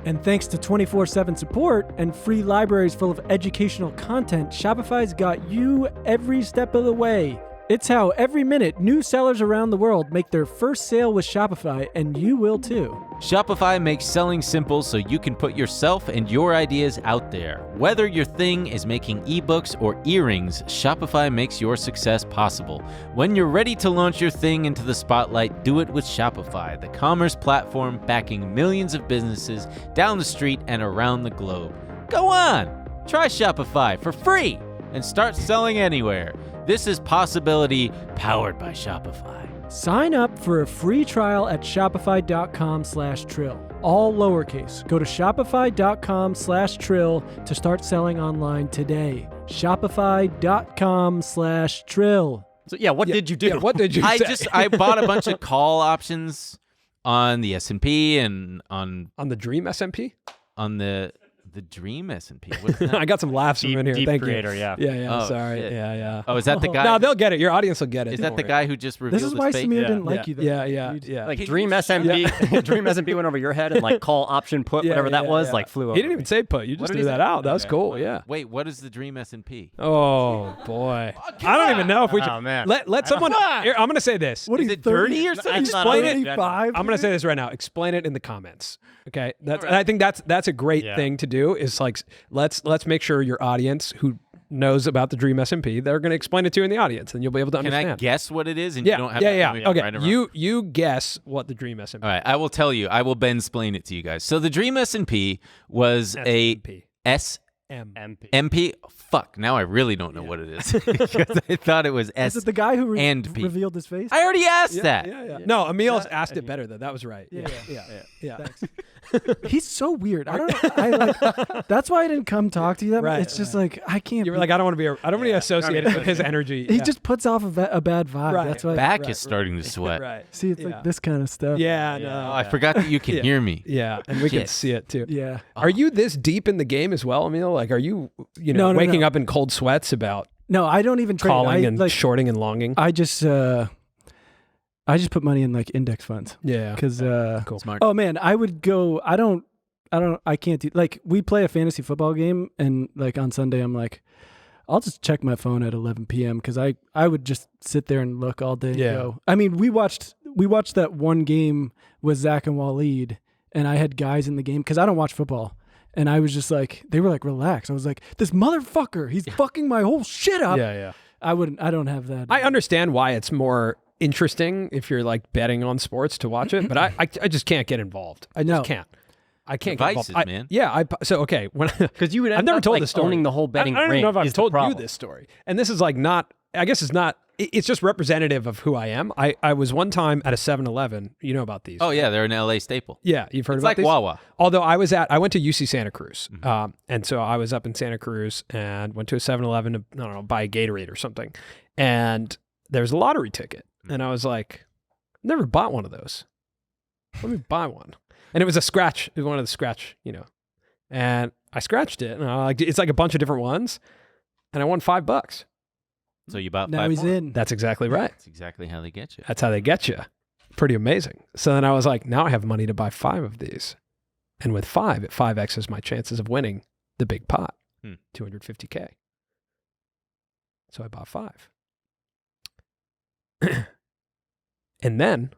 And thanks to 24/7 support and free libraries full of educational content, Shopify's got you every step of the way. It's how every minute new sellers around the world make their first sale with Shopify, and you will too. Shopify makes selling simple so you can put yourself and your ideas out there. Whether your thing is making ebooks or earrings, Shopify makes your success possible. When you're ready to launch your thing into the spotlight, do it with Shopify, the commerce platform backing millions of businesses down the street and around the globe. Go on, try Shopify for free and start selling anywhere. This is Possibility powered by Shopify. Sign up for a free trial at shopify.com/trill. All lowercase. Go to shopify.com/trill to start selling online today. Shopify.com/trill. So what did you do? Yeah, what did you say? I bought a bunch of call options on the S&P and on On the Dream SMP? on the Dream S&P. What's that? I got some laughs from in here. Deep Thank creator, you. yeah. Yeah, Oh, sorry. shit. Yeah. Oh, is that the guy? No, they'll get it. Your audience will get it. Is Don't that the worry. guy who just revealed This is his why fate? Samir Yeah. didn't like you. Though. Yeah. Like Dream SMP, Dream SMP went over your head and like call option put, whatever that was, like flew over. He didn't even say put. You just did threw he that say? out. That was cool. Yeah. Wait, what is the Dream S&P? Oh boy. I don't even know if we should. Oh, man. Let someone. Here, I'm gonna say this. What Is are you, it dirty or 30? something? Explain it. 35? I'm gonna say this right now. Explain it in the comments. Okay. And I think that's a great thing to do. Is like let's make sure your audience who knows about the Dream SMP, they're gonna explain it to you in the audience, and you'll be able to Can understand. I guess what it is? And Yeah. you don't have Yeah. to tell me Okay. right or wrong? You guess what the Dream SMP. All right, I will tell you. I will Ben-splain it to you guys. So the Dream S&P was SMP. MP. MP. Fuck, now I really don't know what it is. Because I thought it was S Is it the guy who and P. revealed his face? I already asked that. Yeah. No, Emil's asked it better though. That was right. Yeah. Thanks. He's so weird. I don't know. That's why I didn't come talk to you that much. Right, It's just like I can't. You were like, I don't want to be associated with his energy. he just puts off a bad vibe. Right. That's why. Back is starting to sweat. right. See, it's like this kind of stuff. Yeah. Oh, No. I forgot that you can Yeah. hear me. Yeah, and we can Shit. see it too. Yeah. Are you this deep in the game as well, Emil? Like, are you No, waking up in cold sweats about No, I don't even trade. calling I, and like, shorting and longing? I just I just put money in like index funds. Yeah. Because Cool. Smart. oh man, I would go. I can't do like we play a fantasy football game and like on Sunday I'm like, I'll just check my phone at 11 p.m. because I would just sit there and look all day. And go. I mean, we watched that one game with Zach and Waleed, and I had guys in the game because I don't watch football, and I was just like, they were like, relax. I was like, this motherfucker, he's fucking my whole shit up. Yeah. I don't have that. I understand why it's more interesting if you're like betting on sports to watch it, but I just can't get involved. I know. just can't. I can't Devices, get involved. man. Okay. Because you would I've end never up, told like, this story. owning the whole betting I don't ring. even know if is I've the told you problem. this story. And this is like not, I guess it's not, it's just representative of who I am. I was one time at a 7-Eleven. You know about these. Oh yeah, they're an LA staple. Yeah, you've heard It's about like these? Wawa. Although I went to UC Santa Cruz. And so I was up in Santa Cruz and went to a 7-Eleven to, I don't know, buy a Gatorade or something. And there was a lottery ticket. And I was like, never bought one of those. Let me buy one. And it was a scratch. It was one of the scratch, and I scratched it. And it's like a bunch of different ones. And I won $5. So you bought now 5 he's more. in. That's exactly right. That's exactly how they get you. That's how they get you. Pretty amazing. So then I was like, now I have money to buy 5 of these. And with 5, it 5x's my chances of winning the big pot, $250K. So I bought 5. And then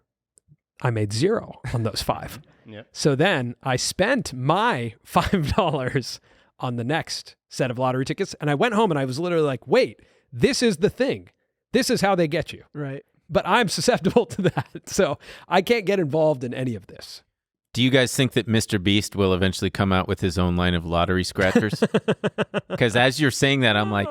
I made 0 on those 5. Yep. So then I spent my $5 on the next set of lottery tickets. And I went home and I was literally like, wait, this is the thing. This is how they get you. Right. But I'm susceptible to that. So I can't get involved in any of this. Do you guys think that Mr. Beast will eventually come out with his own line of lottery scratchers? Because as you're saying that, I'm like,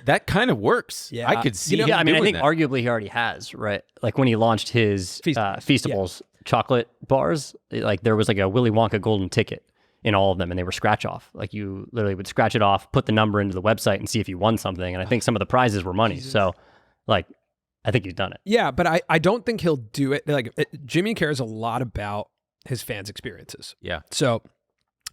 that kind of works. Yeah. I could see. Yeah, I mean, I doing think that. arguably he already has, right? Like when he launched his Feastables chocolate bars, like there was like a Willy Wonka golden ticket in all of them, and they were scratch off. Like you literally would scratch it off, put the number into the website, and see if you won something. And I think some of the prizes were money. Jesus. So, like, I think he's done it. Yeah, but I don't think he'll do it. Like Jimmy cares a lot about his fans' experiences. Yeah. So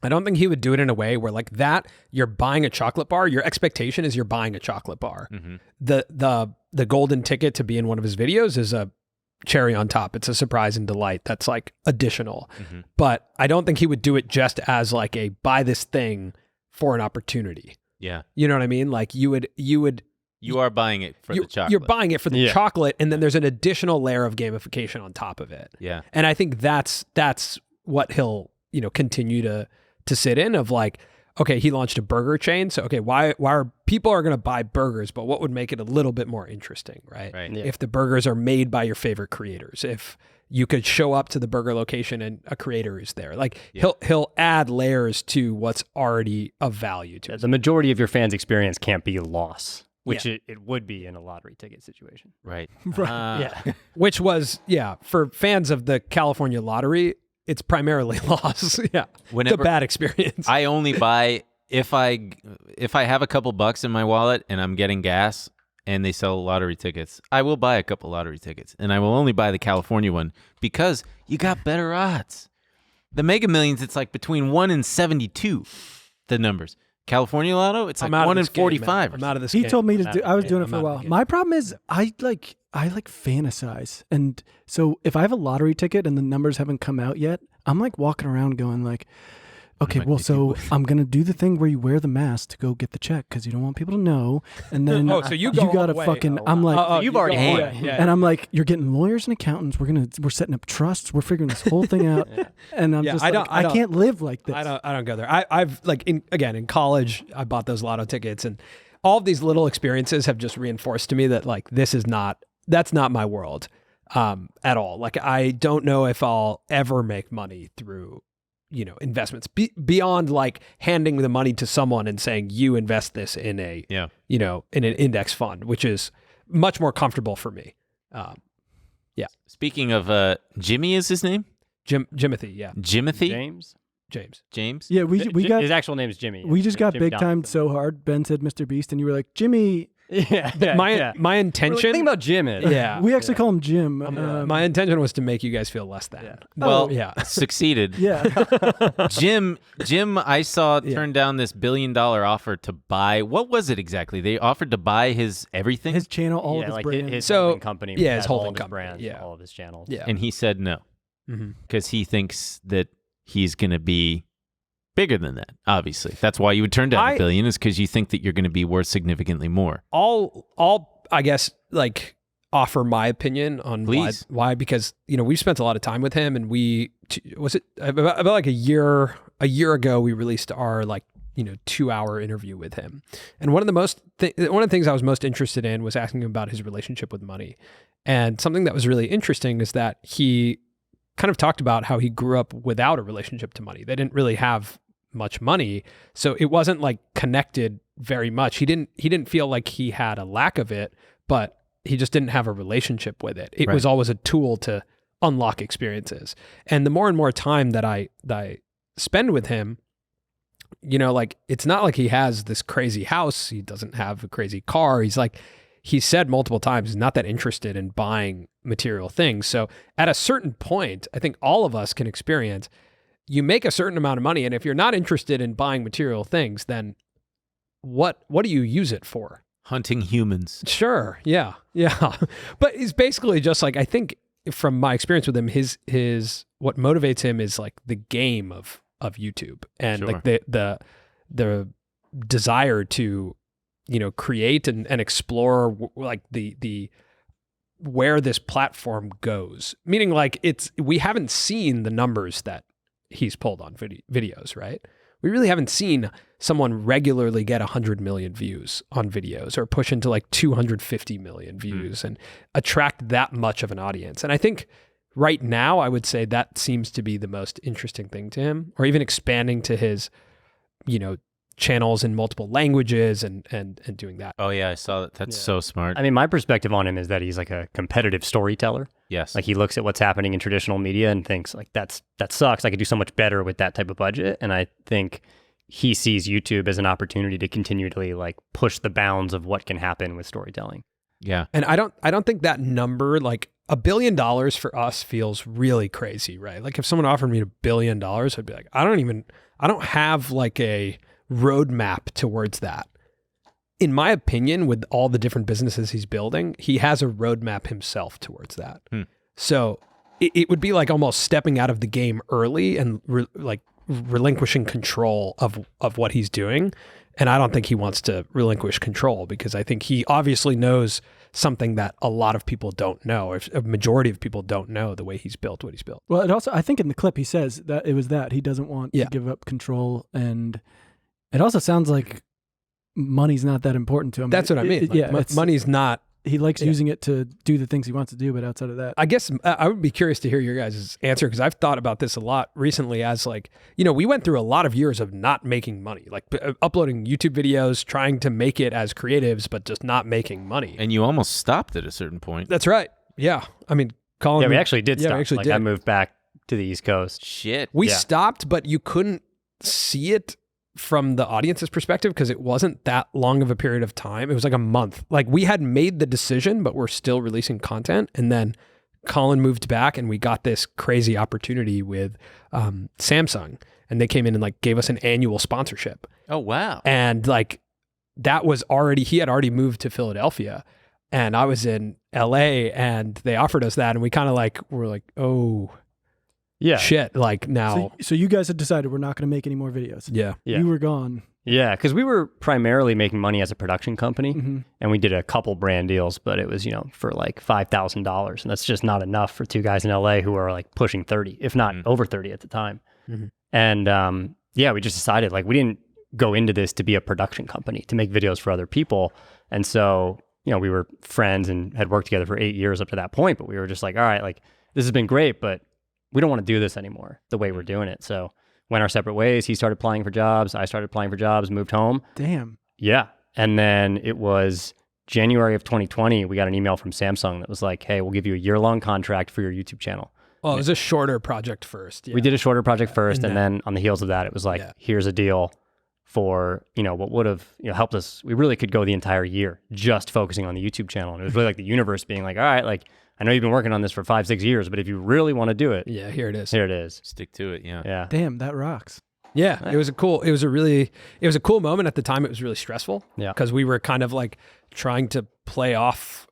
I don't think he would do it in a way where like that, you're buying a chocolate bar, your expectation is you're buying a chocolate bar. Mm-hmm. The golden ticket to be in one of his videos is a cherry on top. It's a surprise and delight that's like additional. Mm-hmm. But I don't think he would do it just as like a buy this thing for an opportunity. Yeah. You know what I mean? Like you are buying it for the chocolate. You're buying it for the chocolate, and then there's an additional layer of gamification on top of it. Yeah. And I think that's what he'll, continue to sit in of like, okay, he launched a burger chain. So, okay, why are people going to buy burgers, but what would make it a little bit more interesting, right? Right. Yeah. If the burgers are made by your favorite creators, if you could show up to the burger location and a creator is there, like he'll add layers to what's already of value to it. The majority of your fans' experience can't be loss, which it would be in a lottery ticket situation. Right. Yeah. Which was, for fans of the California lottery, it's primarily loss. It's a bad experience. I only buy if I have a couple bucks in my wallet and I'm getting gas and they sell lottery tickets, I will buy a couple lottery tickets, and I will only buy the California one because you got better odds. The Mega Millions, it's like between 1 and 72, the numbers. California Lotto, it's like 1 in 45. I'm out of this He game. told me to do. I was doing it I'm for a out of while. the game. My problem is I fantasize, and so if I have a lottery ticket and the numbers haven't come out yet, I'm like walking around going like, okay, Might well, be so too. I'm gonna do the thing where you wear the mask to go get the check because you don't want people to know, and then Oh, so you go all gotta the way. fucking. Oh, I'm wow. like, Oh, you've you already go all won. the way. Yeah. and I'm like, you're getting lawyers and accountants. We're setting up trusts. We're figuring this whole thing out, and I'm just like, I can't live like this. I don't go there. I've like in college, I bought those lotto tickets, and all of these little experiences have just reinforced to me that like that's not my world at all. Like I don't know if I'll ever make money through investments beyond like handing the money to someone and saying you invest this in a in an index fund, which is much more comfortable for me. Speaking of Jimmy is his name? Jimothy, Jimothy? James. Yeah, we got his actual name is Jimmy. we just got Jimmy big timed Donaldson. so hard. Ben said Mr. Beast, and you were like, Jimmy My intention. Think about Jim. Yeah. We actually call him Jim. My intention was to make you guys feel less than. Yeah. Well, yeah. succeeded. Yeah. Jim, I saw turn down this $1 billion offer to buy. What was it exactly? They offered to buy his everything, His channel, all of his like brands. his So, holding company. yeah, had his all holding of his company, brands, yeah. all of his channels. Yeah. and he said no Mm-hmm. because he thinks that he's going to be bigger than that. Obviously, that's why you would turn down $1 billion, is because you think that you're going to be worth significantly more. I'll I guess like offer my opinion on why because we've spent a lot of time with him, and was it about like a year ago we released our 2-hour interview with him, and one of the things I was most interested in was asking him about his relationship with money. And something that was really interesting is that he kind of talked about how he grew up without a relationship to money. They didn't really have much money, so it wasn't like connected very much. He didn't feel like he had a lack of it, but he just didn't have a relationship with it. It was always a tool to unlock experiences. And the more and more time that I spend with him, it's not like he has this crazy house. He doesn't have a crazy car. He said multiple times, he's not that interested in buying material things. So at a certain point, I think all of us can experience, you make a certain amount of money, and if you're not interested in buying material things, then what do you use it for? Hunting humans. Sure. Yeah. Yeah. But it's basically just I think from my experience with him, his what motivates him is the game of YouTube, and the desire to create and explore the where this platform goes. Meaning we haven't seen the numbers that he's pulled on videos, right? We really haven't seen someone regularly get 100 million views on videos, or push into 250 million views and attract that much of an audience. And I think right now, I would say that seems to be the most interesting thing to him, or even expanding to his, channels in multiple languages and doing that. Oh yeah, I saw that. That's so smart. I mean, my perspective on him is that he's a competitive storyteller. Yes. He looks at what's happening in traditional media and thinks that sucks. I could do so much better with that type of budget. And I think he sees YouTube as an opportunity to continually push the bounds of what can happen with storytelling. Yeah. And I don't think that number, $1 billion for us feels really crazy, right? If someone offered me $1 billion, I'd be like, I don't have a roadmap towards that. In my opinion, with all the different businesses he's building, he has a roadmap himself towards that. So it would be almost stepping out of the game early and relinquishing control of what he's doing. And I don't think he wants to relinquish control, because I think he obviously knows something that a lot of people don't know, or a majority of people don't know, the way he's built what he's built. Well, it also, I think in the clip he says that it was that he doesn't want to give up control, and it also sounds like money's not that important to him. That's what I mean. Money's not. He likes using it to do the things he wants to do, but outside of that, I guess I would be curious to hear your guys' answer, because I've thought about this a lot recently as we went through a lot of years of not making money, uploading YouTube videos, trying to make it as creatives, but just not making money. And you almost stopped at a certain point. That's right. Yeah. I mean, Colin. Yeah, we actually did stop. We actually did. I moved back to the East Coast. Shit. We stopped, but you couldn't see it from the audience's perspective, because it wasn't that long of a period of time. It was a month. We had made the decision, but we're still releasing content. And then Colin moved back, and we got this crazy opportunity with Samsung, and they came in and gave us an annual sponsorship. Oh, wow. And that was he had already moved to Philadelphia, and I was in LA, and they offered us that. And we kind of were oh, yeah, shit. Now. So you guys had decided we're not going to make any more videos. Yeah. You were gone. Yeah, because we were primarily making money as a production company, and we did a couple brand deals, but it was, for $5,000, and that's just not enough for two guys in LA who are pushing 30, if not over 30 at the time. And we just decided we didn't go into this to be a production company, to make videos for other people. And so, we were friends and had worked together for 8 years up to that point, but we were just all right, this has been great, but we don't want to do this anymore the way we're doing it. So went our separate ways. He started applying for jobs. I started applying for jobs, moved home. Damn. Yeah. And then it was January of 2020. We got an email from Samsung that was hey, we'll give you a year-long contract for your YouTube channel. Well, it was a shorter project first. Yeah. We did a shorter project first. And then on the heels of that, it was here's a deal for, what would have, helped us. We really could go the entire year just focusing on the YouTube channel. And it was really like the universe being like, all right, like, I know you've been working on this for 5-6 years, but if you really want to do it, Yeah, here it is. here it is. Stick to it. Yeah. Yeah. Damn, that rocks. Yeah, it was a cool moment at the time. It was really stressful. Yeah. Because we were kind of like trying to play off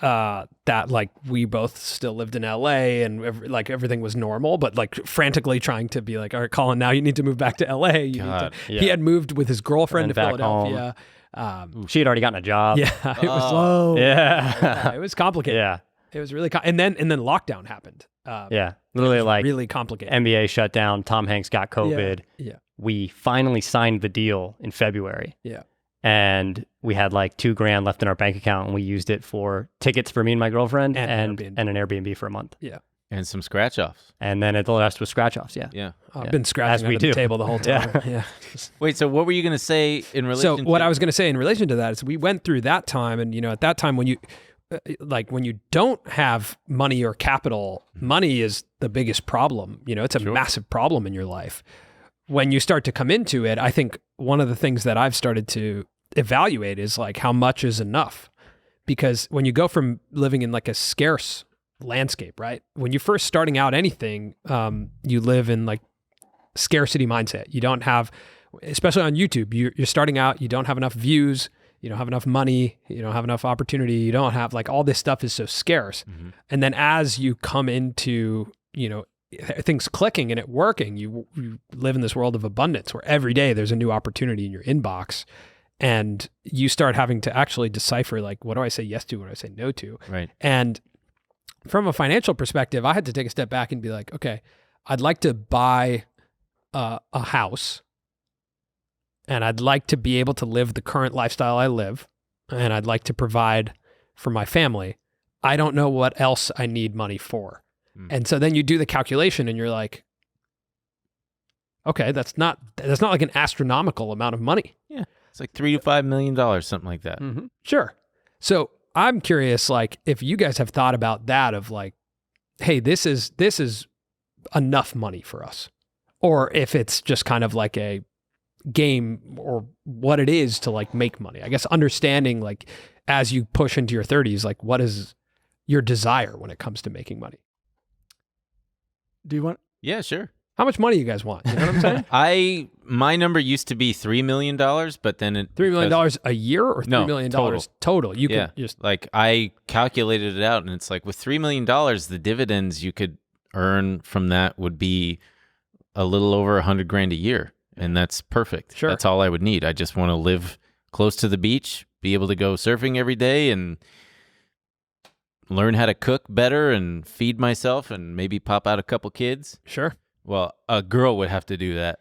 that like we both still lived in LA and everything was normal, but like frantically trying to be like, all right, Colin, now you need to move back to LA. God, He had moved with his girlfriend to back Philadelphia. She had already gotten a job. Yeah, it was Whoa. Yeah. it was complicated. Yeah. It was really and then lockdown happened. Yeah. Literally like really complicated. NBA shut down. Tom Hanks got COVID. Yeah. We finally signed the deal in February. Yeah. And we had like $2,000 left in our bank account, and we used it for tickets for me and my girlfriend and an Airbnb for a month. Yeah. And some scratch offs. And then the rest was scratch offs. Yeah. Yeah. I've been scratching under the table the whole time. Yeah. Wait, so what were you going to say in relation So what I was going to say in relation to that is we went through that time, and at that time when you when you don't have money or capital, money is the biggest problem. It's a massive problem in your life. When you start to come into it, I think one of the things that I've started to evaluate is like how much is enough. Because when you go from living in like a scarce landscape, right? When you're first starting out anything, you live in like scarcity mindset. You don't have, especially on YouTube, you're starting out, you don't have enough views, you don't have enough money, you don't have enough opportunity, you don't have like all this stuff is so scarce. Mm-hmm. And then as you come into, things clicking and it working, you live in this world of abundance where every day there's a new opportunity in your inbox, and you start having to actually decipher like, what do I say yes to, what do I say no to? Right. And from a financial perspective, I had to take a step back and be like, okay, I'd like to buy a house, and I'd like to be able to live the current lifestyle I live, and I'd like to provide for my family. I don't know what else I need money for. And so then you do the calculation and you're like, okay, that's not like an astronomical amount of money. Yeah. It's like $3 to $5 million, something like that. Mm-hmm. Sure. So I'm curious, like, if you guys have thought about that of like, hey, this is enough money for us, or if it's just kind of like a game or what it is to like make money. I guess understanding like as you push into your 30s, like what is your desire when it comes to making money? Do you want? Yeah, sure. How much money you guys want? You know what I'm saying? My number used to be $3 million, but then it $3 million a year or $3 million total? You yeah, could just like I calculated it out, and it's like with $3 million, the dividends you could earn from that would be a little over $100,000 a year, and that's perfect. Sure. That's all I would need. I just want to live close to the beach, be able to go surfing every day, and learn how to cook better and feed myself, and maybe pop out a couple kids. Sure. Well, a girl would have to do that.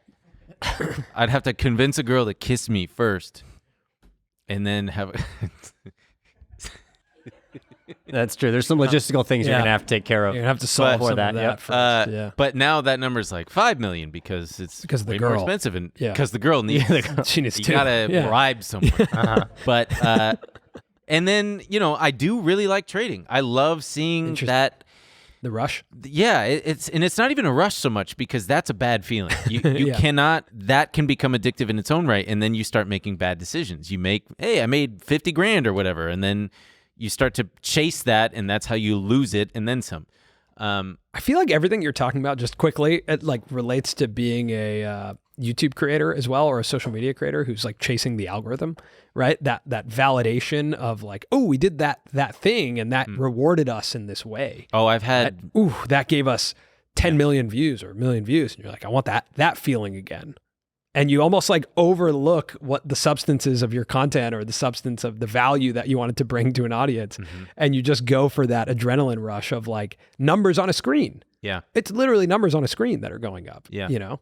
I'd have to convince a girl to kiss me first, and then have. That's true. There's some logistical things you're gonna have to take care of. You're gonna have to solve some of that yep. first. Yeah. But now that number's like $5 million because it's Because of the way girl. more expensive, and Yeah. because the girl needs. She needs You to. gotta bribe someone. But and then I do really like trading. I love seeing that. The rush. Yeah, it's not even a rush so much, because that's a bad feeling. You Yeah. cannot. That can become addictive in its own right, and then you start making bad decisions. You make, hey, I made $50,000 or whatever, and then you start to chase that, and that's how you lose it, and then some. I feel like everything you're talking about, just quickly, it like relates to being a YouTube creator as well, or a social media creator who's like chasing the algorithm, right? That validation of like, oh, we did that thing, and that rewarded us in this way. Oh, I've had. That gave us 10 million views or a million views, and you're like, I want that feeling again. And you almost like overlook what the substance is of your content, or the substance of the value that you wanted to bring to an audience. Mm-hmm. And you just go for that adrenaline rush of like numbers on a screen. Yeah. It's literally numbers on a screen that are going up. Yeah.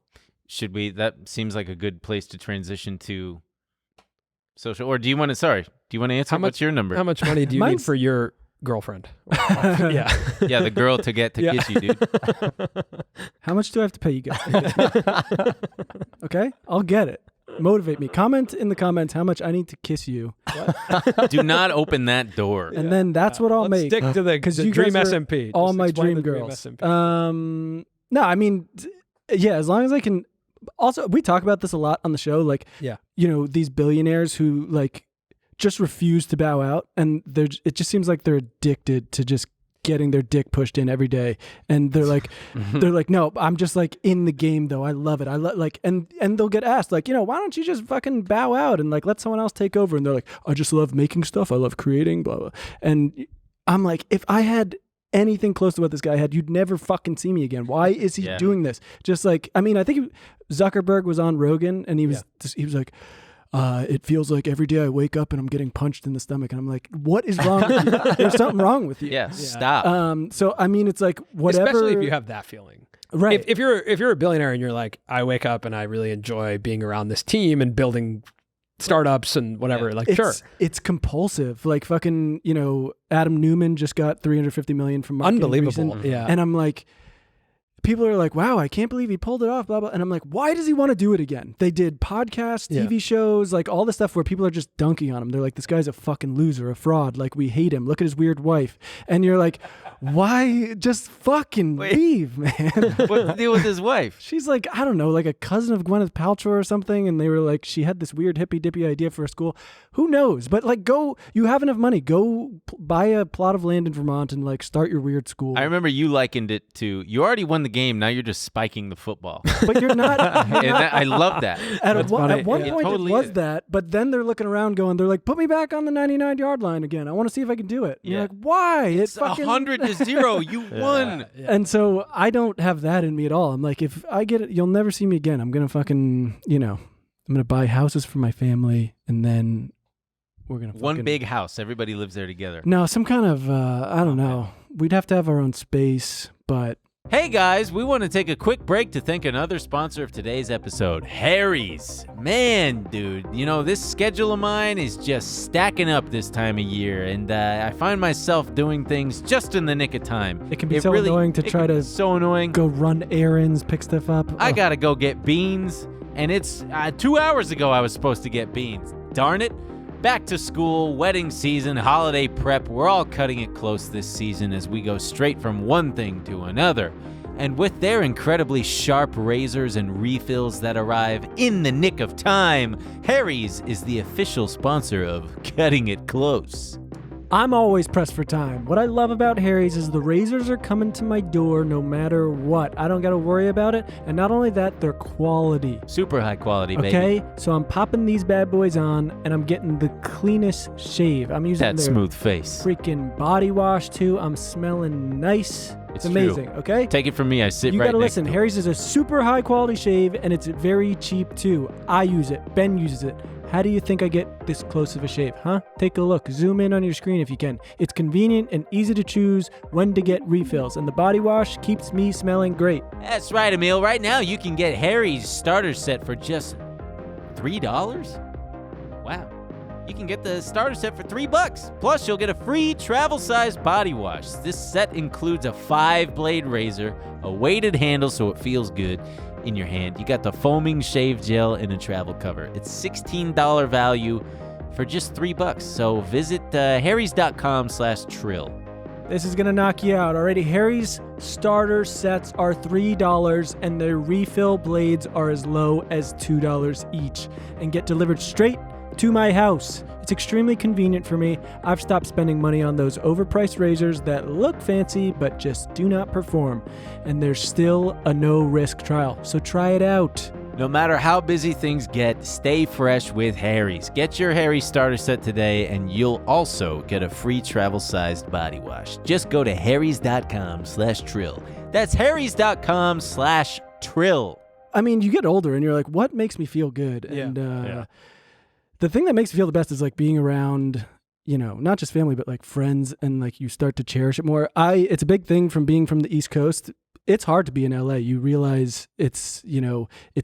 Should we? That seems like a good place to transition to social. Or do you want to? Answer? What's your number? How much money do you need for your girlfriend? Yeah. Yeah, the girl to get to kiss you, dude. How much do I have to pay you guys? Okay, I'll get it. Motivate me. Comment in the comments how much I need to kiss you. Do not open that door. And then that's what I'll Let's make. stick to the you dream guys are SMP. All Just my explain dream the girls. SMP. No, I mean, yeah, as long as I can Also, we talk about this a lot on the show. Like, these billionaires who like just refuse to bow out, and it just seems like they're addicted to just getting their dick pushed in every day, and they're like no, I'm just like in the game though, I love it, and they'll get asked like, why don't you just fucking bow out and like let someone else take over, and they're like, I just love making stuff, I love creating, blah blah. And I'm like, if I had anything close to what this guy had, you'd never fucking see me again. Why is he doing this? Just like, I mean, I think Zuckerberg was on Rogan, and he was like, it feels like every day I wake up and I'm getting punched in the stomach, and I'm like, what is wrong with you? There's something wrong with you. Yeah, stop. So I mean, it's like whatever. Especially if you have that feeling, right? If you're a billionaire and you're like, I wake up and I really enjoy being around this team and building startups and whatever. Like, it's compulsive. Like fucking, Adam Newman just got $350 million from marketing. Unbelievable. Yeah, and I'm like. People are like, wow, I can't believe he pulled it off, blah, blah. And I'm like, why does he want to do it again? They did podcasts, TV shows, like all this stuff where people are just dunking on him. They're like, this guy's a fucking loser, a fraud. Like, we hate him. Look at his weird wife. And you're like, why? Just fucking leave, man. What's the deal with his wife? She's like, I don't know, like a cousin of Gwyneth Paltrow or something. And they were like, she had this weird hippy-dippy idea for a school. Who knows? But like, you have enough money. Go buy a plot of land in Vermont and like start your weird school. I remember you likened it to, you already won the game, now you're just spiking the football. But you're not. I love that. At one point totally it was that, but then they're looking around going, they're like, put me back on the 99-yard line again. I want to see if I can do it. And you're like, why? It's 100-0. You won. And so I don't have that in me at all. I'm like, if I get it, you'll never see me again. I'm going to fucking, I'm going to buy houses for my family, and then we're going to one big house. Everybody lives there together. No, some kind of, I don't know. We'd have to have our own space, but... Hey guys, we want to take a quick break to thank another sponsor of today's episode, Harry's. Man, dude, this schedule of mine is just stacking up this time of year, and I find myself doing things just in the nick of time. It can be so annoying to try to go run errands, pick stuff up. I gotta go get beans, and it's 2 hours ago I was supposed to get beans. Darn it. Back to school, wedding season, holiday prep, we're all cutting it close this season as we go straight from one thing to another. And with their incredibly sharp razors and refills that arrive in the nick of time, Harry's is the official sponsor of Cutting It Close. I'm always pressed for time. What I love about Harry's is the razors are coming to my door no matter what. I don't got to worry about it. And not only that, they're quality. Super high quality, baby. Okay, so I'm popping these bad boys on, and I'm getting the cleanest shave. I'm using that smooth face. Freaking body wash, too. I'm smelling nice. It's amazing, true. Okay? Take it from me. I sit you right gotta next listen. to Harry's is a super high quality shave, and it's very cheap, too. I use it. Ben uses it. How do you think I get this close of a shave, huh? Take a look. Zoom in on your screen if you can. It's convenient and easy to choose when to get refills, and the body wash keeps me smelling great. That's right, Emil. Right now, you can get Harry's starter set for just $3. Wow. You can get the starter set for $3. Plus, you'll get a free travel-sized body wash. This set includes a 5-blade razor, a weighted handle so it feels good in your hand. You got the foaming shave gel and a travel cover. It's $16 value for just $3. So visit harrys.com/trill. This is gonna knock you out. Already, Harry's starter sets are $3, and their refill blades are as low as $2 each, and get delivered straight to my house. It's extremely convenient for me. I've stopped spending money on those overpriced razors that look fancy but just do not perform. And there's still a no-risk trial, so try it out. No matter how busy things get, stay fresh with Harry's. Get your Harry's starter set today, and you'll also get a free travel-sized body wash. Just go to harrys.com/trill. That's harrys.com/trill. I mean, you get older, and you're like, what makes me feel good? And the thing that makes me feel the best is like being around, not just family, but like friends, and like you start to cherish it more. It's a big thing from being from the East Coast. It's hard to be in LA. You realize it's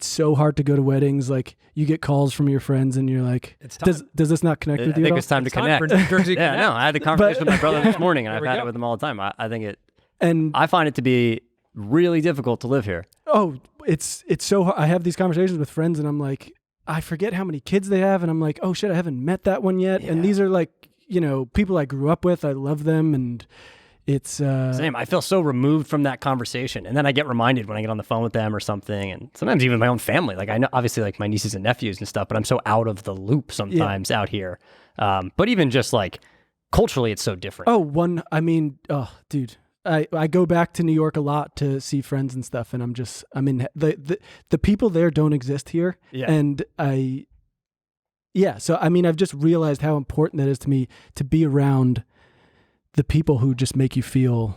so hard to go to weddings. Like you get calls from your friends and you're like, does this not connect with you I at think all? it's time to connect. For New Jersey Yeah, no, I had the conversation with my brother this morning, and I've had it with him all the time. I think I find it to be really difficult to live here. Oh, it's so hard. I have these conversations with friends and I'm like, I forget how many kids they have, and I'm like, oh shit, I haven't met that one yet. Yeah. And these are like, people I grew up with. I love them, and It's Same. I feel so removed from that conversation, and then I get reminded when I get on the phone with them or something, and sometimes even my own family. Like I know, obviously, like my nieces and nephews and stuff, but I'm so out of the loop sometimes out here. But even just like culturally, it's so different. Dude, I go back to New York a lot to see friends and stuff, and the people there don't exist here, and so I've just realized how important that is to me to be around the people who just make you feel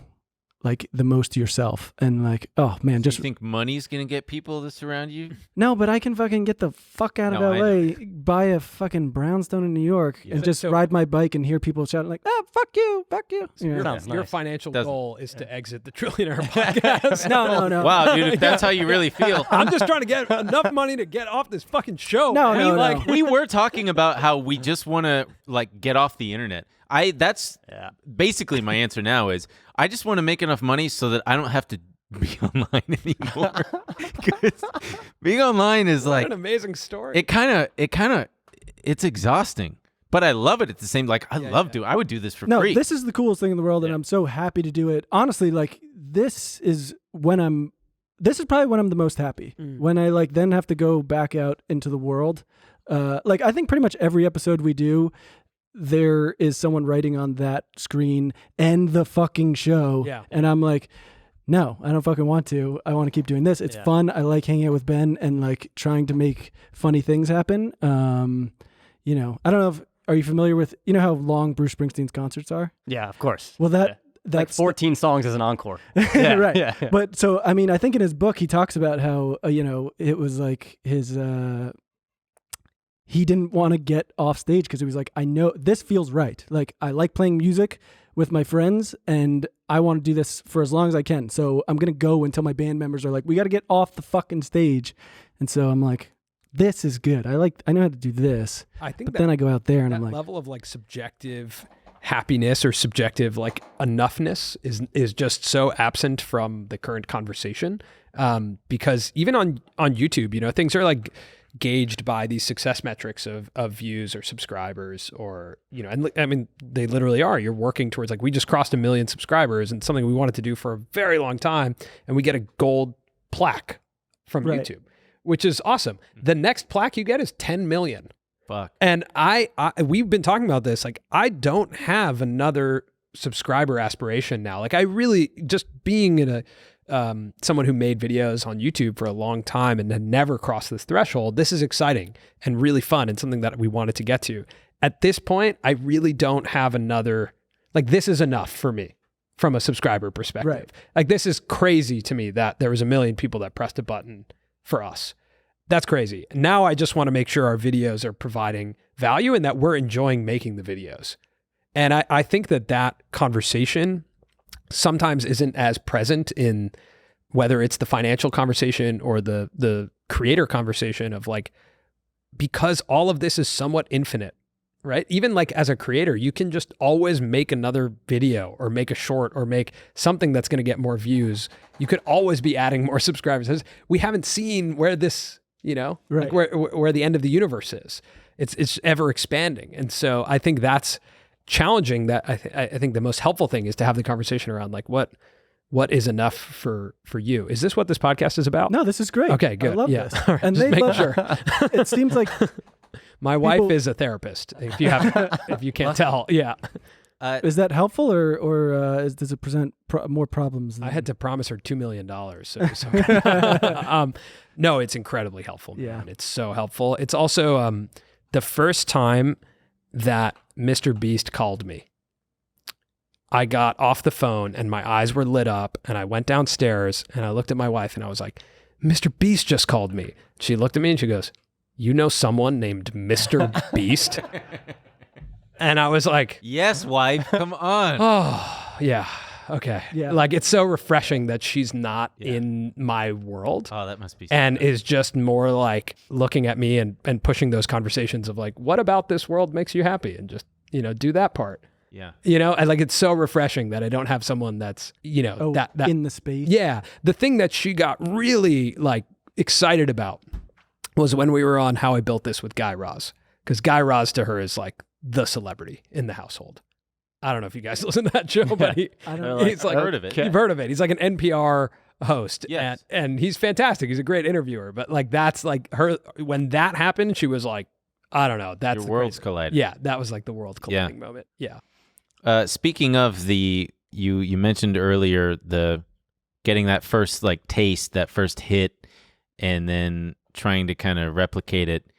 like the most yourself, and like, oh man, Do you think money's gonna get people to surround you? no, but I can fucking get the fuck out of LA, buy a fucking brownstone in New York, and just ride my bike and hear people shouting like, fuck you. Your financial goal is to exit the Trillionaire podcast. No. Wow, dude, if that's how you really feel. I'm just trying to get enough money to get off this fucking show. No. We were talking about how we just want to like get off the internet. That's basically my answer now is I just want to make enough money so that I don't have to be online anymore. Because being online is like an amazing story. It's exhausting, but I love it at the same. Like I would do this for free. This is the coolest thing in the world, and I'm so happy to do it. Honestly, like this is probably when I'm the most happy. When I like then have to go back out into the world. Like I think pretty much every episode we do, there is someone writing on that screen and the fucking show. Yeah. And I'm like, no, I don't fucking want to. I want to keep doing this. It's fun. I like hanging out with Ben and like trying to make funny things happen. I don't know are you familiar with, how long Bruce Springsteen's concerts are? Yeah, of course. Well, that's like 14 songs as an encore. Right. Yeah. But so, I think in his book, he talks about how, it was like his, he didn't want to get off stage because he was like, I know this feels right. Like I like playing music with my friends and I want to do this for as long as I can. So I'm going to go until my band members are like, we got to get off the fucking stage. And so I'm like, this is good. I know how to do this. I think then I go out there and I'm like, level of like subjective happiness or subjective like enoughness is just so absent from the current conversation. Because even on YouTube, things are like gauged by these success metrics of views or subscribers or, and they literally are. You're working towards like, we just crossed 1 million subscribers and something we wanted to do for a very long time. And we get a gold plaque from YouTube, which is awesome. The next plaque you get is 10 million. Fuck. And we've been talking about this. Like, I don't have another subscriber aspiration now. Like I really just being in someone who made videos on YouTube for a long time and had never crossed this threshold. This is exciting and really fun and something that we wanted to get to. At this point, I really don't have another, like this is enough for me from a subscriber perspective. Right. Like this is crazy to me that there was 1 million people that pressed a button for us. That's crazy. Now I just want to make sure our videos are providing value and that we're enjoying making the videos. And I think that conversation sometimes isn't as present in whether it's the financial conversation or the creator conversation of like, because all of this is somewhat infinite, right? Even like as a creator, you can just always make another video or make a short or make something that's going to get more views. You could always be adding more subscribers. We haven't seen where this, like where the end of the universe is. It's ever expanding. And so I think that's challenging. That I think the most helpful thing is to have the conversation around like what is enough for you. Is this what this podcast is about? No, this is great. Okay, good. I love this. All right, and just they make sure. It seems like my wife is a therapist. If you can't tell, yeah. Is that helpful or does it present more problems? I had to promise her $2 million. No, it's incredibly helpful, man. Yeah. It's so helpful. It's also the first time that Mr. Beast called me. I got off the phone and my eyes were lit up and I went downstairs and I looked at my wife and I was like, Mr. Beast just called me. She looked at me and she goes, you know someone named Mr. Beast? And I was like, yes, wife, come on. oh, yeah. Okay. Yeah. Like it's so refreshing that she's not in my world. Oh, that must be so and good. is just more like looking at me and pushing those conversations of like, what about this world makes you happy? And just, do that part. Yeah. And like it's so refreshing that I don't have someone that's, that in the space. Yeah. The thing that she got really like excited about was when we were on How I Built This with Guy Raz. Because Guy Raz to her is like the celebrity in the household. I don't know if you guys listen to that show, but he's like, I've heard of it. You've heard of it. He's like an NPR host. Yes. And he's fantastic. He's a great interviewer. But like that's like her when that happened, she was like, I don't know. That's Your the worlds crazy- collided. Yeah, that was like the world colliding moment. Yeah. Speaking of you mentioned earlier the getting that first like taste, that first hit, and then trying to kind of replicate it.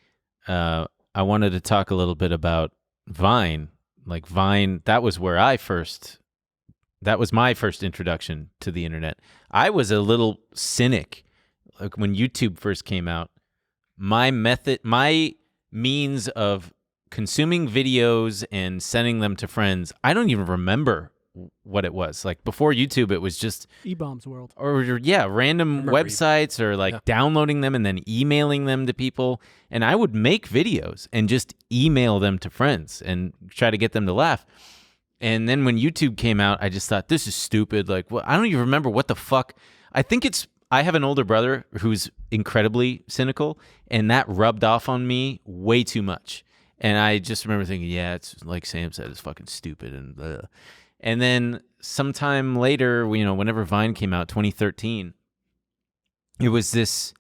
I wanted to talk a little bit about Vine. Like Vine, that was my first introduction to the internet. I was a little cynic. Like when YouTube first came out, my means of consuming videos and sending them to friends, I don't even remember what it was. Like before YouTube, it was just E-Bombs World. or random websites or like downloading them and then emailing them to people. And I would make videos and just email them to friends and try to get them to laugh. And then when YouTube came out, I just thought, this is stupid. Like, well, I don't even remember what the fuck. I have an older brother who's incredibly cynical, and that rubbed off on me way too much. And I just remember thinking, yeah, it's like Sam said, it's fucking stupid. And then sometime later, whenever Vine came out, 2013, it was this,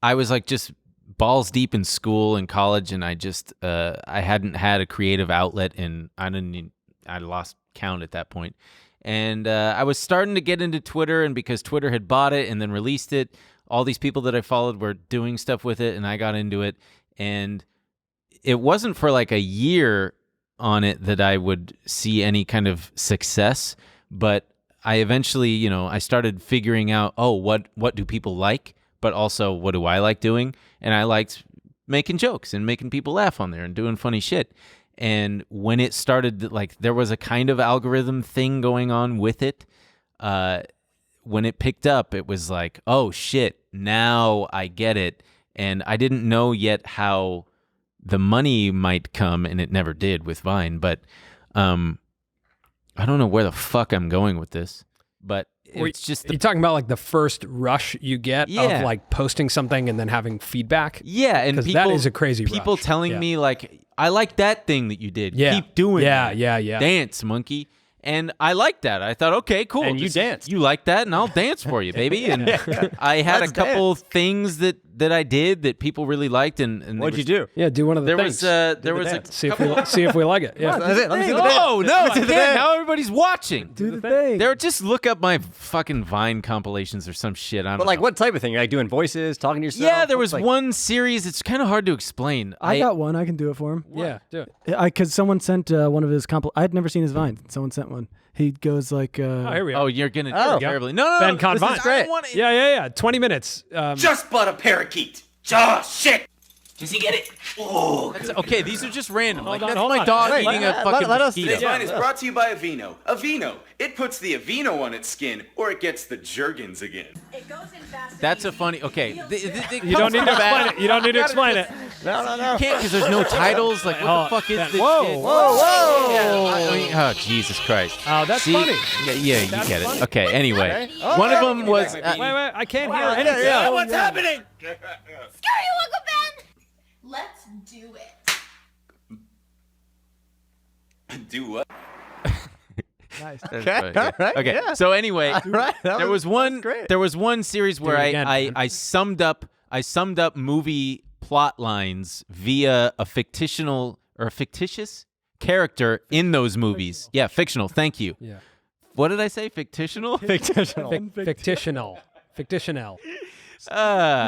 I was like just balls deep in school and college, and I just, I hadn't had a creative outlet, and I lost count at that point. And I was starting to get into Twitter, and because Twitter had bought it and then released it, all these people that I followed were doing stuff with it, and I got into it. And it wasn't for like a year on it that I would see any kind of success, but I eventually, I started figuring out, what do people like, but also what do I like doing? And I liked making jokes and making people laugh on there and doing funny shit. And when it started, like there was a kind of algorithm thing going on with it. When it picked up, it was like, oh shit, now I get it. And I didn't know yet how the money might come, and it never did with Vine. But I don't know where the fuck I'm going with this. But it's just you're talking about like the first rush you get of like posting something and then having feedback. Yeah, and people, that is a crazy people rush. telling me like, I like that thing that you did. Yeah. Keep doing that. Yeah. Dance, monkey. And I liked that. I thought, okay, cool. And you danced. You like that, and I'll dance for you, baby. And I had a couple things that I did that people really liked. And What'd you do? Yeah, do one of the There things. was a see if we like it. Yeah. That's it. Let me see the dance. Oh no! I can't. Now everybody's watching. Do the thing. There, just look up my fucking Vine compilations or some shit. I don't But like, know. what type of thing? You're like doing voices, talking to yourself? Yeah, there was What's, like, one series. It's kind of hard to explain. I got one. I can do it for him. Yeah, do it. Because someone sent one of his I'd never seen his Vine. Someone sent one. He goes like, Oh, here we are. Oh, you're gonna Oh. terribly. No, Ben Con this Vine. is great. Yeah. 20 minutes. Just but a parakeet. Oh, shit. Does he get it? Oh, Okay, these are just random. Like on, that's hold my on. dog Wait, eating a let fucking us- mosquito. This line is brought to you by Aveeno. Aveeno. It puts the Aveeno on its skin, or it gets the Jergens again. It goes in fast. That's a funny. Okay, You don't need to explain it. You don't need to explain it. No. You can't because there's no titles. Like what the fuck is this Whoa, shit? Whoa. Oh Jesus Christ! Oh, that's See? funny. Yeah, you That's get funny. it. Okay. Anyway, one of them was. Wait, I can't hear anything. Yeah. What's happening? Scary, Uncle Ben. Let's do it. Do what? nice. Okay. So anyway, there was one. great. There was one series where it again, man. I summed up movie plot lines via a fictitious character in those movies. Yeah, fictional. Thank you. Yeah. What did I say? Fictitional? Fictional. You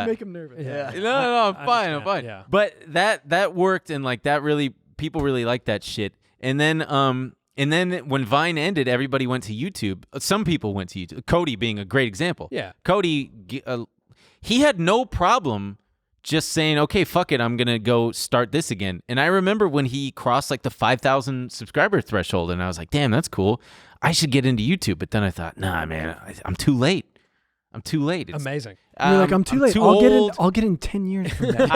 make him nervous. Yeah. No, I'm fine. understand, I'm fine. yeah. But that worked, and like that really, people really liked that shit. And then when Vine ended, everybody went to YouTube. Some people went to YouTube. Cody being a great example. Yeah. Cody, he had no problem just saying, okay, fuck it, I'm gonna go start this again. And I remember when he crossed like the 5,000 subscriber threshold, and I was like, damn, that's cool. I should get into YouTube. But then I thought, nah, man, I'm too late. It's Amazing. You're like, I'm too late. too I'll get in 10 years from now.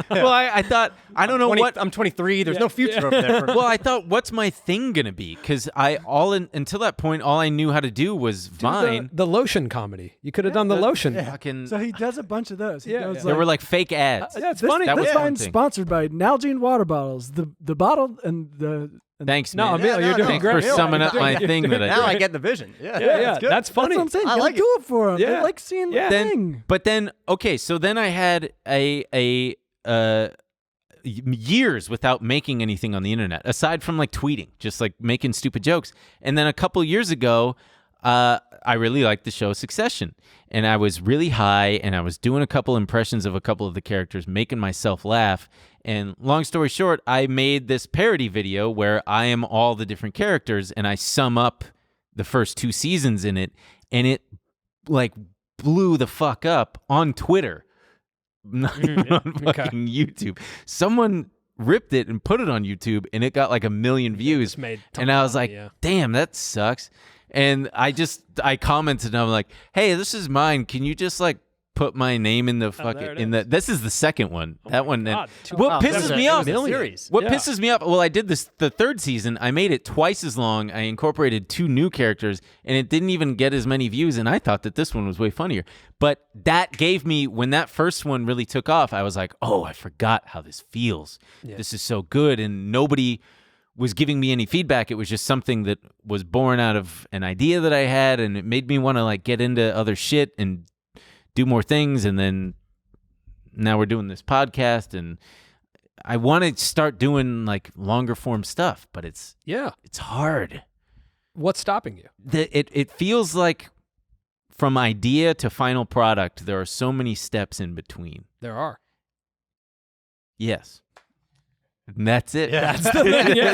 Well, I thought, I don't know what. I'm 23. There's no future over there. For me. Well, I thought, what's my thing gonna be? Because until that point, all I knew how to do was Vine. The lotion comedy. You could have done the lotion. Fucking, So he does a bunch of those. He goes there were like fake ads. yeah, it's funny. That was This one Vine's thing. sponsored by Nalgene water bottles. The bottle and the. Thanks, No, man. Emil, you're doing Thanks great. for summing up my You're thing that I now I did. get the vision. Yeah, Yeah, good. that's funny. That's what I'm saying. I You like gotta do it for him. Yeah. I like seeing Yeah. the Then, thing. but then, okay, so then I had years without making anything on the internet, aside from like tweeting, just like making stupid jokes. And then a couple years ago, I really liked the show Succession, and I was really high, and I was doing a couple impressions of a couple of the characters, making myself laugh. And long story short, I made this parody video where I am all the different characters, and I sum up the first 2 seasons in it, and it like blew the fuck up on Twitter, not even on fucking YouTube. Someone ripped it and put it on YouTube, and it got like 1 million views. made And I was like, yeah. damn, that sucks. And I commented, and I'm like, hey, this is mine. Can you just like put my name in the fucking this is the second one. That one. God, What pisses me off? Series. What Yeah. pisses me off? Well, I did this the 3rd season. I made it twice as long. I incorporated 2 new characters, and it didn't even get as many views. And I thought that this one was way funnier. But that gave me, when that first one really took off, I was like, oh, I forgot how this feels. This is so good, and nobody was giving me any feedback. It was just something that was born out of an idea that I had, and it made me want to like get into other shit and do more things. And then now we're doing this podcast, and I want to start doing like longer form stuff, but it's hard. What's stopping you? It feels like from idea to final product, there are so many steps in between. There are. Yes. And that's it. Yeah.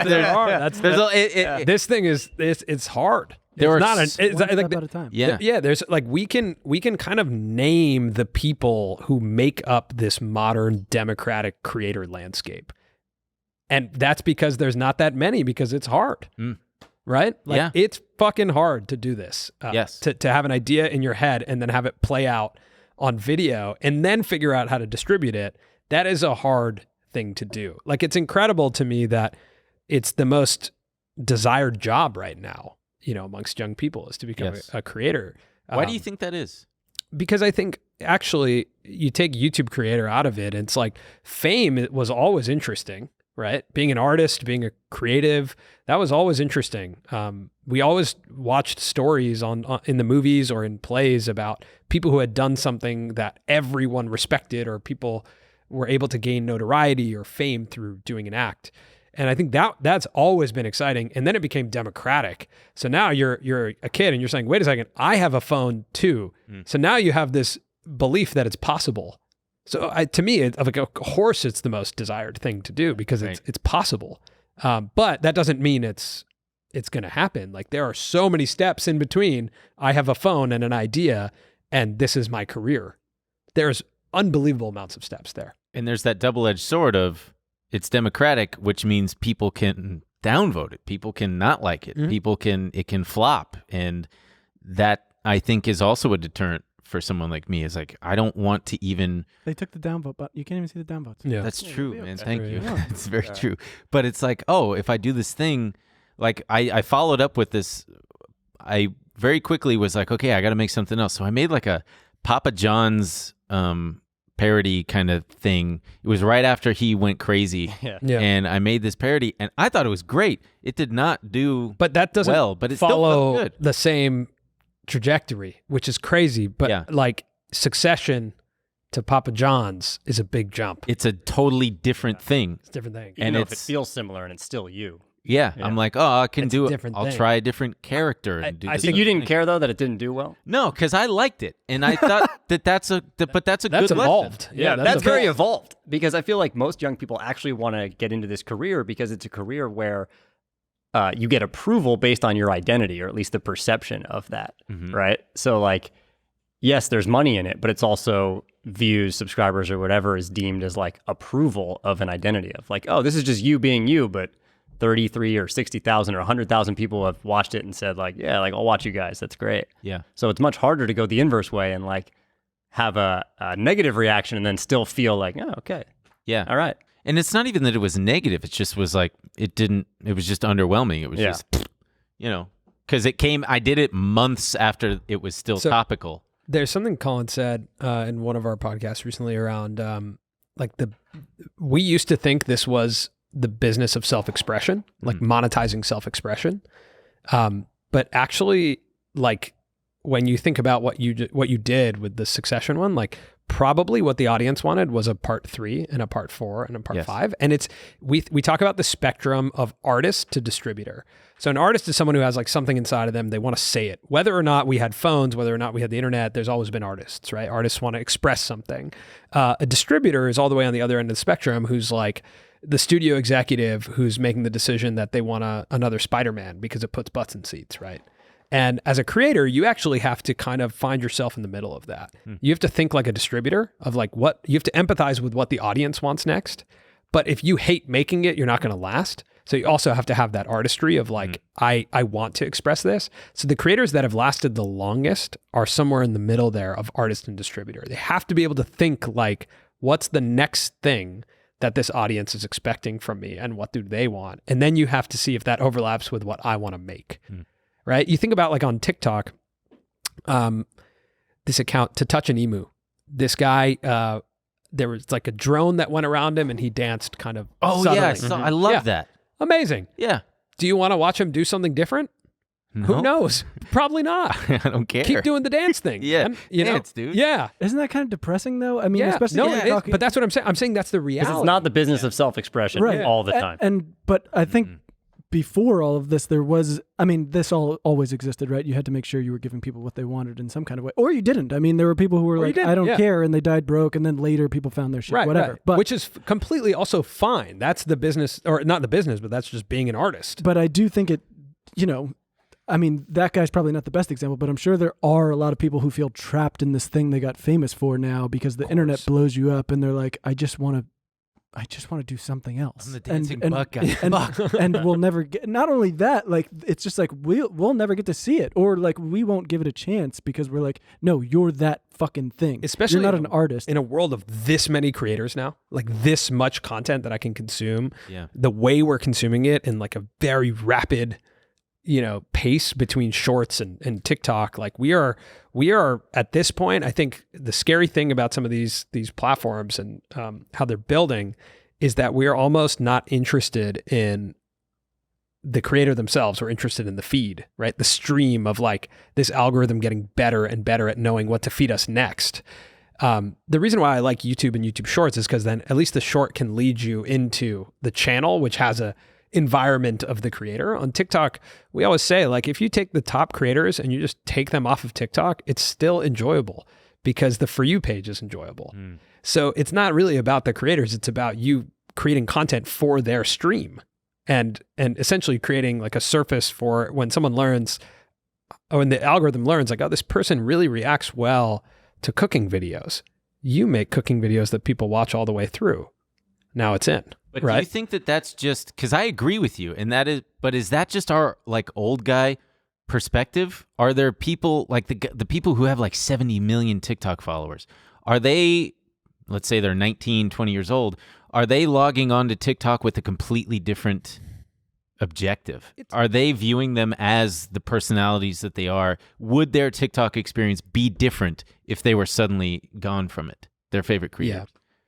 There are. That's this thing is it's hard. There are It's not s- an, it's One like step at a time. Yeah. yeah, there's like we can kind of name the people who make up this modern democratic creator landscape. And that's because there's not that many, because it's hard. Right? Like, Yeah. it's fucking hard to do this. Yes. To have an idea in your head and then have it play out on video and then figure out how to distribute it. That is a hard thing to do. Like, it's incredible to me that it's the most desired job right now, amongst young people, is to become Yes. a creator. Why do you think that is? Because I think actually you take YouTube creator out of it, and it's like fame was always interesting, right? Being an artist, being a creative, that was always interesting. We always watched stories in the movies or in plays about people who had done something that everyone respected, or people were able to gain notoriety or fame through doing an act. And I think that's always been exciting. And then it became democratic. So now you're a kid and you're saying, wait a second, I have a phone too. So now you have this belief that it's possible. So to me, of course, it's the most desired thing to do, because it's possible. But that doesn't mean it's going to happen. Like, there are so many steps in between. I have a phone and an idea, and this is my career. There's unbelievable amounts of steps there. And there's that double-edged sword of, it's democratic, which means people can downvote it. People can not like it. It can flop. And that, I think, is also a deterrent for someone like me. Is like, I don't want to even... They took the downvote, but you can't even see the downvotes. Yeah. That's true, man. Thank you. Yeah. It's very true. But it's like, oh, if I do this thing, like I followed up with this, I very quickly was like, okay, I got to make something else. So I made like a Papa John's parody kind of thing. It was right after he went crazy. Yeah. And I made this parody, and I thought it was great. It did not do But that doesn't well, but it still felt follow good. the same trajectory, which is crazy. But Yeah. like Succession to Papa John's is a big jump. It's a totally different thing. It's a different thing. And Even if it it's- feels similar and it's still you. Yeah, I'm like, oh, I can It's do a it. different I'll thing. try a different character and do I this think So you other didn't thing. care though that it didn't do well. No, because I liked it, and I thought that's a good That's lesson. evolved. That's very evolved, because I feel like most young people actually want to get into this career because it's a career where you get approval based on your identity, or at least the perception of that, right? So like, yes, there's money in it, but it's also views, subscribers, or whatever is deemed as like approval of an identity of like, oh, this is just you being you, but 33 or 60,000 or 100,000 people have watched it and said like, yeah, like I'll watch you guys. That's great. Yeah. So it's much harder to go the inverse way and like have a negative reaction and then still feel like, oh, okay. Yeah. All right. And it's not even that it was negative. It just was like, it was just underwhelming. It was just, because I did it months after it was still topical. There's something Colin said in one of our podcasts recently around we used to think this was the business of self-expression, like monetizing self-expression. But actually, like when you think about what you did with the Succession one, like probably what the audience wanted was a part 3 and a part 4 and a part 5. And it's we talk about the spectrum of artist to distributor. So an artist is someone who has like something inside of them. They want to say it. Whether or not we had phones, whether or not we had the internet, there's always been artists, right? Artists want to express something. A distributor is all the way on the other end of the spectrum, who's like the studio executive who's making the decision that they want another Spider-Man because it puts butts in seats, right? And as a creator, you actually have to kind of find yourself in the middle of that. You have to think like a distributor of like you have to empathize with what the audience wants next. But if you hate making it, you're not going to last. So you also have to have that artistry of like, I want to express this. So the creators that have lasted the longest are somewhere in the middle there of artist and distributor. They have to be able to think like, what's the next thing that this audience is expecting from me and what do they want? And then you have to see if that overlaps with what I want to make, right? You think about like on TikTok, this account, To Touch an Emu, this guy, there was like a drone that went around him and he danced kind of subtly. I love that. Amazing. Yeah. Do you want to watch him do something different? No. Who knows? Probably not. I don't care. Keep doing the dance thing. Yeah. Man. Dance, dude. Yeah. Isn't that kind of depressing though? I mean, Yeah. especially No, when it you're is, talking, but that's what I'm saying. I'm saying that's the reality. Because it's not the business of self-expression all the time. But I think before all of this, there was, this always existed, right? You had to make sure you were giving people what they wanted in some kind of way, or you didn't. I mean, there were people who were like, I don't care, and they died broke, and then later people found their shit, whatever. Right. But which is completely also fine. That's the business, or not the business, but that's just being an artist. But I do think it, that guy's probably not the best example, but I'm sure there are a lot of people who feel trapped in this thing they got famous for now because the internet blows you up, and they're like, I just want to do something else. I'm the dancing buck guy. And we'll never get, not only that, like, it's just like, we'll never get to see it, or like, we won't give it a chance because we're like, no, you're that fucking thing. Especially you're not an artist. In a world of this many creators now, like this much content that I can consume, Yeah. the way we're consuming it in like a very rapid, pace between shorts and TikTok, like we are at this point. I think the scary thing about some of these platforms and how they're building is that we are almost not interested in the creator themselves. We're interested in the feed, right? The stream of like this algorithm getting better and better at knowing what to feed us next. The reason why I like YouTube and YouTube Shorts is because then at least the short can lead you into the channel, which has a environment of the creator. On TikTok, we always say, like, if you take the top creators and you just take them off of TikTok, it's still enjoyable because the For You page is enjoyable. So it's not really about the creators. It's about you creating content for their stream and essentially creating like a surface for when someone learns, when the algorithm learns, like, oh, this person really reacts well to cooking videos. You make cooking videos that people watch all the way through. Now it's in. But right? do you think that that's just because I agree with you, and but is that just our like old guy perspective? Are there people like the people who have like 70 million TikTok followers? Are they, let's say they're 19, 20 years old, are they logging onto TikTok with a completely different objective? Are they viewing them as the personalities that they are? Would their TikTok experience be different if they were suddenly gone from it? Their favorite creator? Yeah.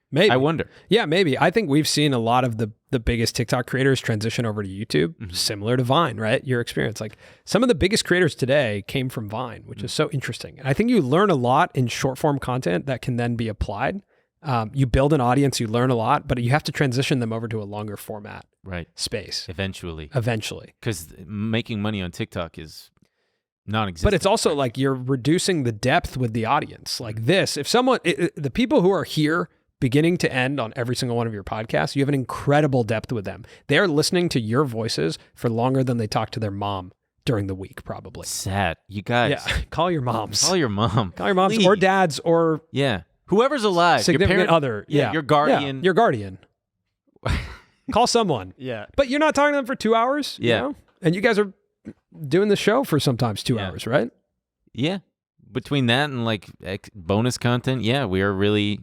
Maybe. I wonder. Yeah, maybe. I think we've seen a lot of the biggest TikTok creators transition over to YouTube, similar to Vine, right? Your experience. Like some of the biggest creators today came from Vine, which is so interesting. And I think you learn a lot in short form content that can then be applied. You build an audience, you learn a lot, but you have to transition them over to a longer format space. Eventually. Because making money on TikTok is non-existent. But it's also like you're reducing the depth with the audience. Like this, if someone, the people who are here beginning to end on every single one of your podcasts, you have an incredible depth with them. They're listening to your voices for longer than they talk to their mom during the week, probably. Sad. You guys. Yeah. Call your moms. Call your mom. Call your moms Please. or dads or whoever's alive. significant your parent, other. Yeah. Your guardian. Yeah, your guardian. Call someone. Yeah. But you're not talking to them for 2 hours. Yeah. You know? And you guys are doing the show for sometimes 2 hours, right? Yeah. Between that and like bonus content, we are really,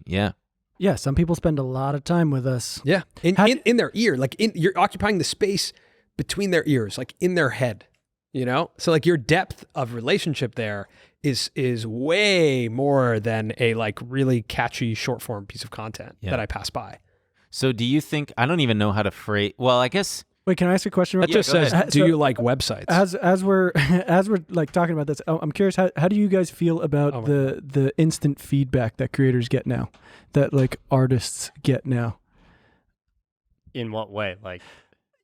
Yeah, some people spend a lot of time with us. Yeah. In their ear. Like you're occupying the space between their ears, like in their head. You know? So like your depth of relationship there is way more than a like really catchy short form piece of content that I pass by. So do you think, I don't even know how to phrase, well, I guess. Wait, can I ask a question? It just says, do you like websites? As we're like talking about this, I'm curious, how do you guys feel about the instant feedback that creators get now, that like artists get now? In what way? Like,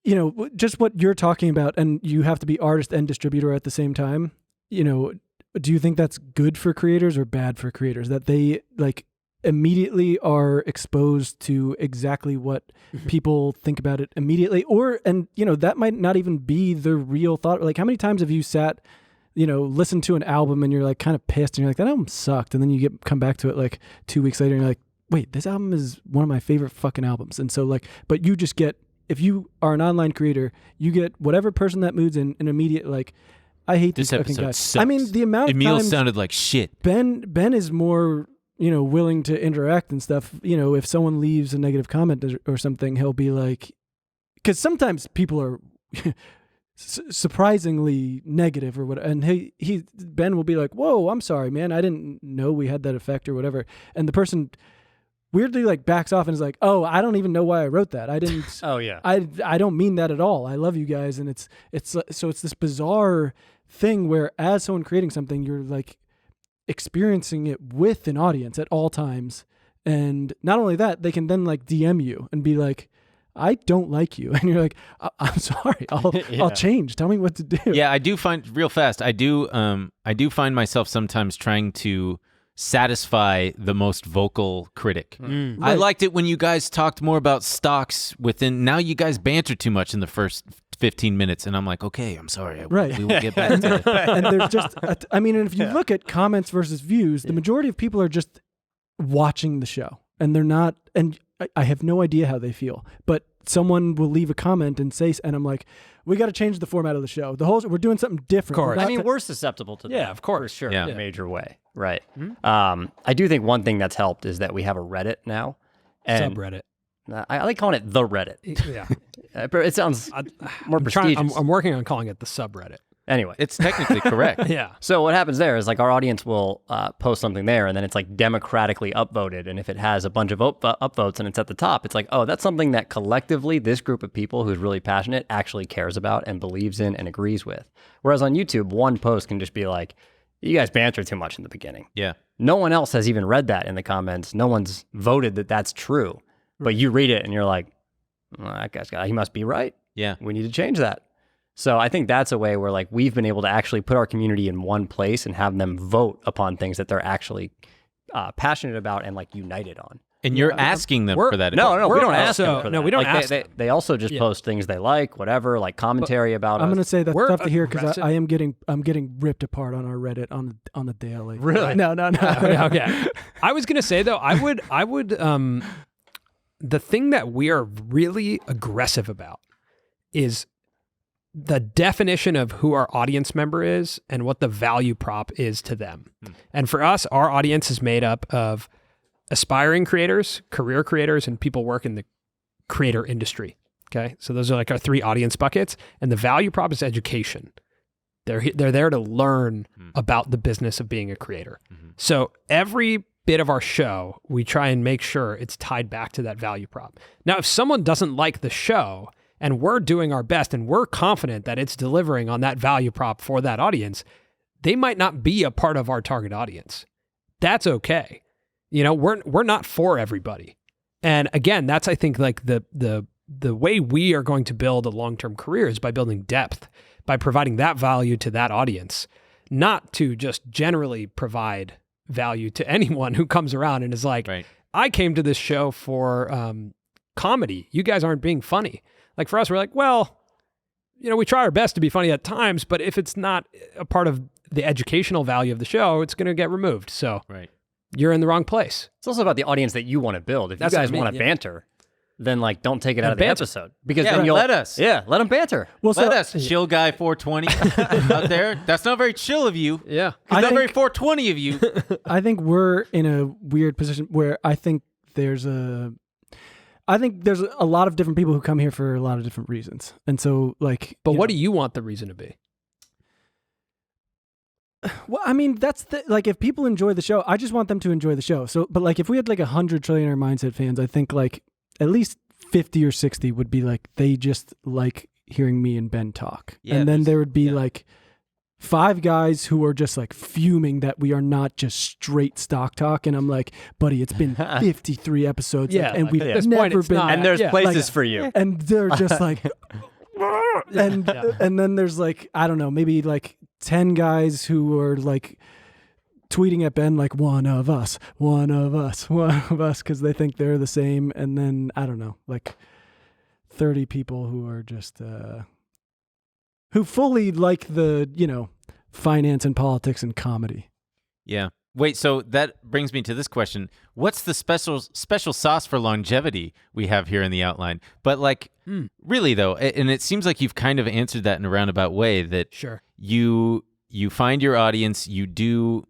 you know, just what you're talking about, and you have to be artist and distributor at the same time. You know, do you think that's good for creators or bad for creators, that they like immediately are exposed to exactly what people think about it immediately? And you know, that might not even be the real thought. Like, how many times have you sat, you know, listened to an album and you're like kind of pissed and you're like, that album sucked, and then you come back to it like 2 weeks later and you're like, wait, this album is one of my favorite fucking albums. And so like, but you just get, if you are an online creator, you get whatever person that mood's in an immediate like, I hate this fucking guy. Sucks. I mean, the amount of Emil times sounded like shit. Ben is more, you know, willing to interact and stuff. You know, if someone leaves a negative comment or something, he'll be like, because sometimes people are surprisingly negative or whatever, and Ben will be like, "Whoa, I'm sorry, man, I didn't know we had that effect or whatever," and the person weirdly like backs off and is like, "Oh, I don't even know why I wrote that. I didn't. oh yeah, I don't mean that at all. I love you guys," and it's this bizarre thing where as someone creating something, you're like experiencing it with an audience at all times, and not only that, they can then like DM you and be like, I don't like you, and you're like, I'm sorry, I'll change, tell me what to do. I do find real fast, I do find myself sometimes trying to satisfy the most vocal critic. Right. I liked it when you guys talked more about stocks now you guys banter too much in the first 15 minutes, and I'm like, okay, I'm sorry. Right. We will get back to it. And there's just, and if you look at comments versus views, the majority of people are just watching the show, and they're not, and I have no idea how they feel, but someone will leave a comment and say, and I'm like, we got to change the format of the show. We're doing something different. Of course. I mean, we're susceptible to that. Yeah, of course. For sure. Yeah. In a major way. Right. Mm-hmm. I do think one thing that's helped is that we have a Reddit now. And subreddit. I like calling it the Reddit. Yeah. It sounds more prestigious. I'm working on calling it the subreddit. Anyway. It's technically correct. Yeah. So what happens there is like our audience will post something there, and then it's like democratically upvoted. And if it has a bunch of upvotes and it's at the top, it's like, oh, that's something that collectively this group of people who's really passionate actually cares about and believes in and agrees with. Whereas on YouTube, one post can just be like, you guys banter too much in the beginning. Yeah. No one else has even read that in the comments. No one's voted that that's true. But you read it and you're like, well, that guy's he must be right. Yeah. We need to change that. So I think that's a way where like we've been able to actually put our community in one place and have them vote upon things that they're actually passionate about and like united on. And you're asking them for that. No, we don't ask them for that. No, we don't like ask them. They also just post things they like, whatever, like commentary about I'm us. going to say that's tough to hear because aggressive. I'm getting ripped apart on our Reddit on the daily. Really? No. Okay. I was gonna say though, I would the thing that we are really aggressive about is the definition of who our audience member is and what the value prop is to them. And for us, our audience is made up of aspiring creators, career creators, and people work in the creator industry. Okay. So those are like our three audience buckets. And the value prop is education. They're there to learn about the business of being a creator. So every bit of our show, we try and make sure it's tied back to that value prop. Now, if someone doesn't like the show and we're doing our best and we're confident that it's delivering on that value prop for that audience, they might not be a part of our target audience. That's okay. You know, we're not for everybody. And again, that's, I think, like the way we are going to build a long-term career is by building depth, by providing that value to that audience, not to just generally provide value to anyone who comes around and is like, Right. I came to this show for comedy. You guys aren't being funny. Like for us, we're like, well, you know, we try our best to be funny at times, but if it's not a part of the educational value of the show, it's going to get removed. So Right. you're in the wrong place. It's also about the audience that you want to build. If That's you what guys I mean, want to yeah. banter, then like don't take it out of the banter. episode because Yeah, then you'll let us. Yeah, let them banter. Well, Let us, chill guy 420 out there. That's not very chill of you. Yeah. I Not very think- 420 of you. I think we're in a weird position where I think there's a lot of different people who come here for a lot of different reasons. And so like But what do you want the reason to be? Well, I mean, that's like if people enjoy the show, I just want them to enjoy the show. So but like if we had like 100 Trillionaire Mindset fans, I think like at least 50 or 60 would be like they just like hearing me and Ben talk. Yeah, and then there's- there would be like 5 guys who are just like fuming that we are not just straight stock talk. And I'm like, buddy, it's been 53 episodes. Yeah, like, and like, we've at this point, never it's been. not- And there's Yeah. places Like- for you. And they're just like, and then there's like, I don't know, maybe like 10 guys who are like tweeting at Ben like one of us, because they think they're the same. And then I don't know, like 30 people who are just who fully like the, finance and politics and comedy. Yeah. Wait, so that brings me to this question. What's the special sauce for longevity we have here in the outline? But like, really though, and it seems like you've kind of answered that in a roundabout way, that Sure. you find your audience, you do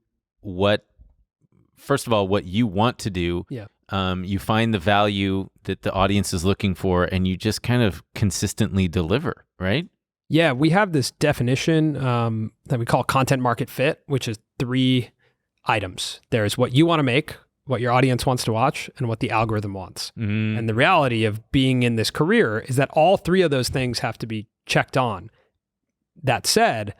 first of all, what you want to do. Yeah. You find the value that the audience is looking for, and you just kind of consistently deliver, right? Yeah, we have this definition that we call content market fit, which is 3 items. There's what you want to make, what your audience wants to watch, and what the algorithm wants. Mm. And the reality of being in this career is that all 3 of those things have to be checked on. That said,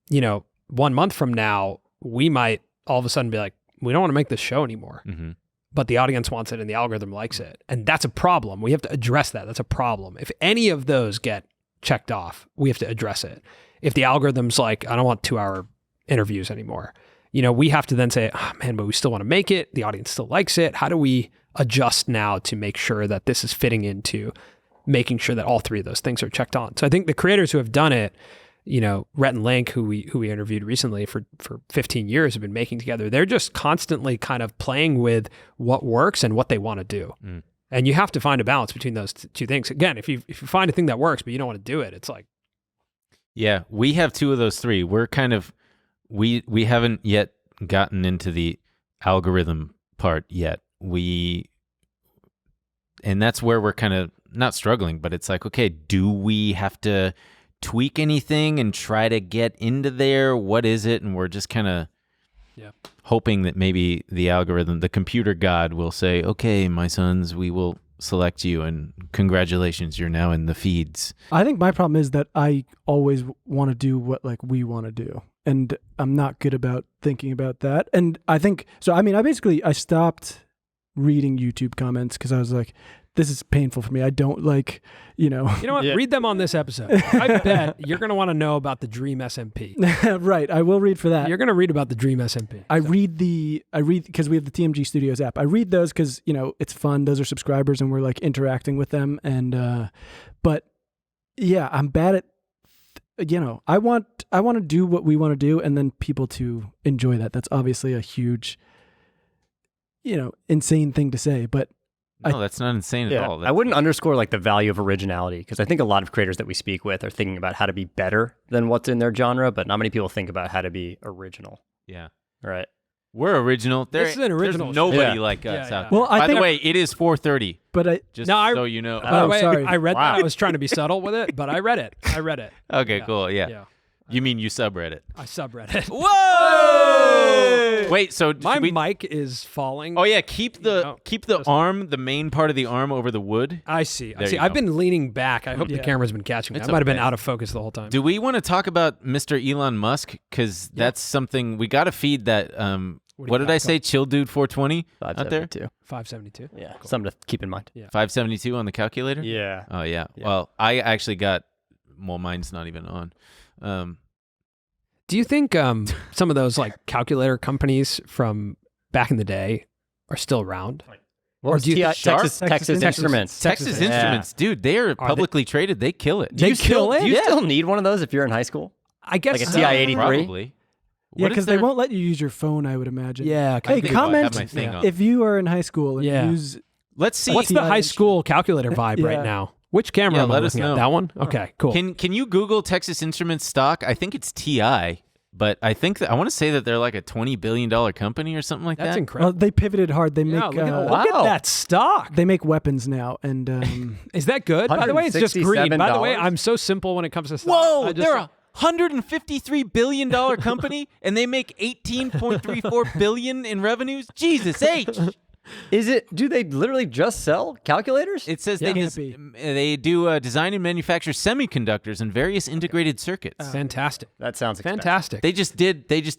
1 month from now, we might all of a sudden be like, we don't want to make this show anymore. Mm-hmm. But the audience wants it and the algorithm likes it. And that's a problem. We have to address that. That's a problem. If any of those get checked off, we have to address it. If the algorithm's like, I don't want 2-hour interviews anymore, we have to then say, oh man, but we still want to make it. The audience still likes it. How do we adjust now to make sure that this is fitting into making sure that all 3 of those things are checked on? So I think the creators who have done it, Rhett and Link, who we interviewed recently for 15 years, have been making together. They're just constantly kind of playing with what works and what they want to do. Mm. And you have to find a balance between those 2 things. Again, if you find a thing that works, but you don't want to do it, it's like, Yeah, we have 2 of those 3. We're kind of we haven't yet gotten into the algorithm part yet. And that's where we're kind of not struggling, but it's like, okay, do we have to tweak anything and try to get into there? What is it? And we're just kind of hoping that maybe the algorithm, the computer god, will say, okay, my sons, we will select you, and congratulations, you're now in the feeds. I think my problem is that I always want to do what like we want to do. And I'm not good about thinking about that. And I think, so I mean, I stopped reading YouTube comments because I was like, this is painful for me. I don't like, you know what? Yeah. Read them on this episode. I bet you're going to want to know about the Dream SMP. Right. I will read for that. You're going to read about the Dream SMP. I read because we have the TMG Studios app. I read those because, it's fun. Those are subscribers and we're like interacting with them. And, but yeah, I'm bad at, I want to do what we want to do and then people to enjoy that. That's obviously a huge, insane thing to say, but No, that's not insane at all. I wouldn't underscore like the value of originality, because I think a lot of creators that we speak with are thinking about how to be better than what's in their genre, but not many people think about how to be original. Yeah. Right. We're original. This is an original There's nobody show. like us Yeah, out yeah. there. Well, I By the think- way, it is 4:30. but Just No, so you know. By the way, sorry. I read Wow. that. I was trying to be subtle with it, but I read it. Okay, Yeah. cool. Yeah. You mean you subread it? I subread it. Whoa! Wait, so My should we? mic is falling. Oh yeah, keep the just- arm, the main part of the arm over the wood. I see. There you I've go. been leaning back. I hope the Yeah. camera's been catching me. It's I might have been okay. out of focus the whole time. Do we want to talk about Mr. Elon Musk? Because that's something we got to feed that. What do What you did I got, say? Chill dude 420 out there. 572. 572. Yeah. Something to keep in mind. Yeah. 572 on the calculator. Yeah. Oh yeah. Yeah. Well, I actually got. Well, mine's not even on. Do you think some of those like calculator companies from back in the day are still around? Or do you- Texas Instruments. Texas Yeah. Instruments, dude, they are publicly traded. They kill it. They kill it? Do you Yeah. still need one of those if you're in high school? I guess Like a so. TI-83? Probably. yeah, What is because they their- won't let you use your phone, I would imagine. Yeah. Hey, think about comment have my thing on. if you are in high school and Yeah. use Let's see. What's the high school calculator vibe Yeah. right now? Which camera am I let us looking at? know. That one? Okay, cool. Can you Google Texas Instruments stock? I think it's TI, but I think that I want to say that they're like a $20 billion company or something like That's that. incredible. Well, they pivoted hard. They Yeah, make look at that stock. they make weapons now, and Is that good? By the way, it's just green. By the way, $167. I'm so simple when it comes to stock. Whoa, I just- they're a $153 billion company, and they make $18.34 billion in revenues. Jesus H. Is it? Do they literally just sell calculators? It says Can't they be. they do design and manufacture semiconductors and various integrated circuits. fantastic. That sounds expensive. Fantastic. They just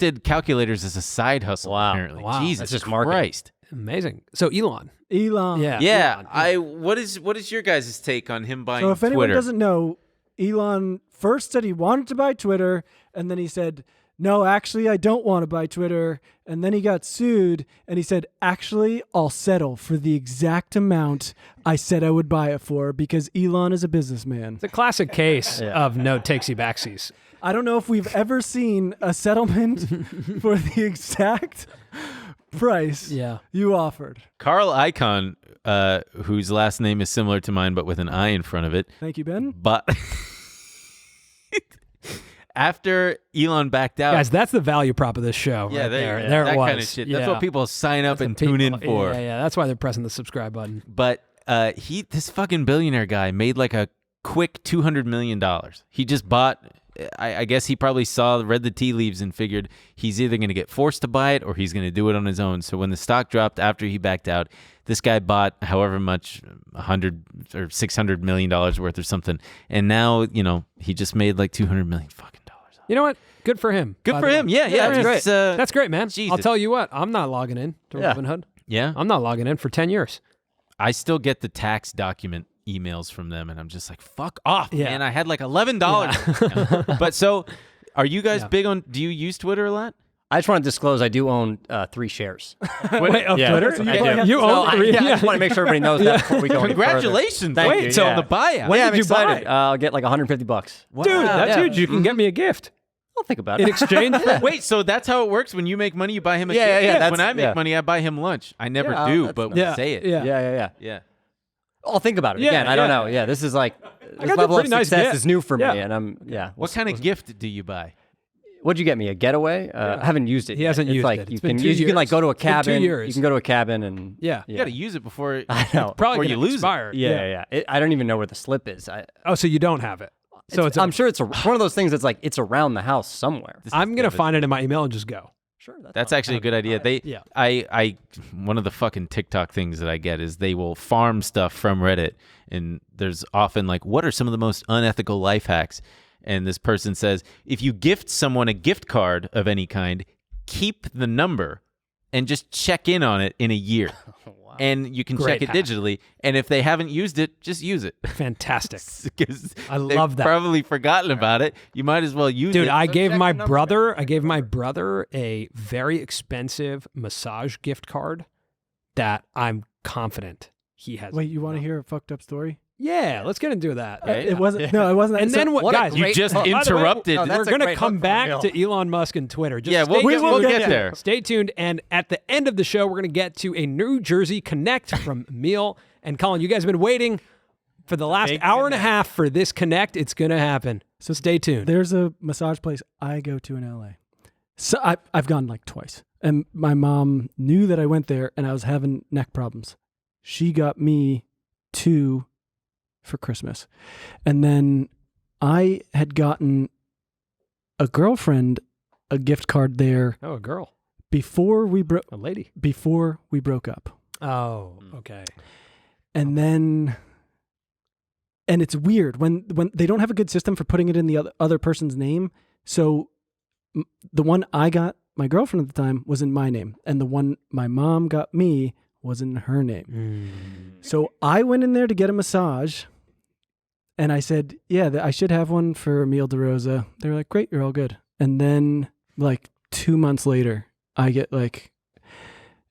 did calculators as a side hustle. Wow. Apparently, Wow. Jesus That's just marketing. Christ. Amazing. So Elon. Elon. Yeah, Elon. what is your guys' take on him buying So if anyone Twitter? doesn't know, Elon first said he wanted to buy Twitter, and then he said, "No, actually, I don't want to buy Twitter." And then he got sued, and he said, "Actually, I'll settle for the exact amount I said I would buy it for because Elon is a businessman." It's a classic case of no takesy backsies. I don't know if we've ever seen a settlement for the exact price you offered. Carl Icahn, whose last name is similar to mine but with an I in front of it, Thank you, Ben. but after Elon backed out, Guys, that's the value prop of this show. yeah, right there, there. yeah, There that it was. kind of shit. That's Yeah. what people sign up That's and what tune in people- for. Yeah. That's why they're pressing the subscribe button. But this fucking billionaire guy made like a quick $200 million. He just bought. I guess he probably read the tea leaves and figured he's either going to get forced to buy it or he's going to do it on his own. So when the stock dropped after he backed out, this guy bought however much, $100 or $600 million worth or something, and now he just made like $200 million fucking dollars. You know what? Good for him. Good by for the him. way. Yeah, that's great. it's, That's great, man. Jesus. I'll tell you what. I'm not logging in to Yeah. Robinhood. Yeah, I'm not logging in for 10 years. I still get the tax document emails from them, and I'm just like, fuck off, Yeah. man. I had like $11. But so, are you guys big on? Do you use Twitter a lot? I just want to disclose I do own 3 shares. Wait, of Yeah. Twitter? So you I probably do. have You to own sell- I, 3? yeah, I just want to make sure everybody knows that before we go any further. Congratulations! Thank Wait, you, so yeah. on the buyout. When Yeah, did I'm you excited. buy? I'll get like $150. Wow. Dude, that's Yeah. huge. You can get me a gift I'll think about in it. exchange for Wait, so that's how it works? When you make money, you buy him a Yeah, gift? yeah, that's- When I make yeah. money, I buy him lunch. I never Yeah, do, that's but nice. we Yeah, say it. yeah. Yeah. Yeah. I'll think about it. Yeah, Again, I don't yeah. know. Yeah, this is like this got a level of pretty nice success gift. is new for me, Yeah. and I'm What kind of gift do you buy? What'd you get me? A getaway? I haven't used it. He yet. hasn't It's used like it. You It's been can 2 use. You can like years. go to a It's been 2 cabin. years. You can go to a cabin and Yeah. You got to use it before. I know. Probably Or gonna you lose it. expire. Yeah. I don't even know where the slip is. Oh, so you don't have it. So it's I'm sure it's one of those things that's like it's around the house somewhere. I'm going to find it in my email and just go. Sure, That's actually a good idea. Yeah. I one of the fucking TikTok things that I get is they will farm stuff from Reddit, and there's often like, what are some of the most unethical life hacks? And this person says, if you gift someone a gift card of any kind, keep the number and just check in on it in a year. And you can Great check it hack. digitally. And if they haven't used it, just use it. Fantastic. Because I they've love that. probably forgotten about it. You might as well use it. Dude, I gave check my the number brother a very expensive massage gift card that I'm confident he has. Wait, you want to hear a fucked up story? Yeah, let's get into that. It wasn't. No, it wasn't. And so- then what, what a guys? You great- just by the way, interrupted. no, that's We're a going to great come hook back from to Elon Musk and Twitter. Just Yeah, we'll stay get- tuned. we'll get there. Stay tuned. And at the end of the show, we're going to get to a New Jersey Connect from Emil and Colin. You guys have been waiting for the last hour and a half for this Connect. It's going to happen. So stay tuned. There's a massage place I go to in LA. So I've gone like twice. And my mom knew that I went there and I was having neck problems. She got me 2 for Christmas. And then I had gotten a girlfriend a gift card there Oh, a girl. before we broke A lady. up. Oh, okay. And then and it's weird when they don't have a good system for putting it in the other person's name. So the one I got my girlfriend at the time was in my name, and the one my mom got me was in her name. So I went in there to get a massage, and I said, yeah, I should have one for Emil DeRosa. They were like, great, you're all good. And then like 2 months later, I get like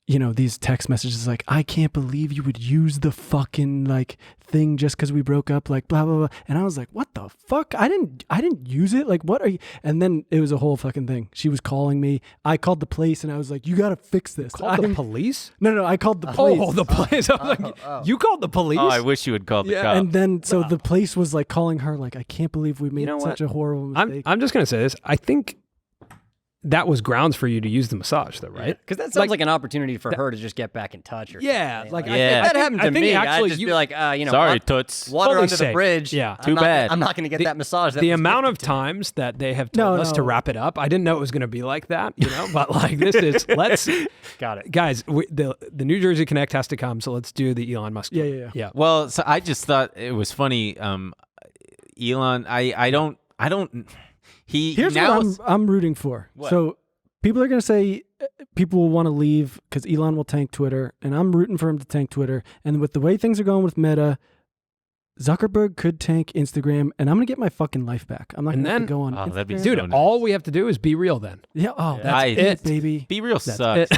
these text messages like, I can't believe you would use the fucking like thing just because we broke up, like blah blah blah. And I was like, what the fuck? I didn't use it. Like, what are you? And then it was a whole fucking thing. She was calling me. I called the police and I was like, you gotta fix this. Called the police? No, I called the police. Oh, the police. I was like, you called the police? Oh, I wish you had called the cop. And then so the police was like calling her like, I can't believe we made such a horrible mistake. I'm just gonna say this. I think that was grounds for you to use the massage, though, right? Because that sounds like an opportunity for her to just get back in touch. Or yeah, like if that happened to me, actually, I'd just be like, sorry, toots. water Totally under safe. the bridge. Yeah. Too bad. I'm not going to get that massage. That the was amount of gifted to me. times that they have told us to wrap it up, I didn't know it was going to be like that, But like this is Got it, guys. The New Jersey Connect has to come, so let's do the Elon Musk. Yeah. Well, so I just thought it was funny. Elon, I don't. Here's now what I'm rooting for. What? So people are going to say people will want to leave because Elon will tank Twitter, and I'm rooting for him to tank Twitter. And with the way things are going with Meta, Zuckerberg could tank Instagram, and I'm going to get my fucking life back. I'm not going to have to go on Instagram. that'd be Dude, so nice. all we have to do is be real then. Yeah, that's it, baby. Be Real sucks.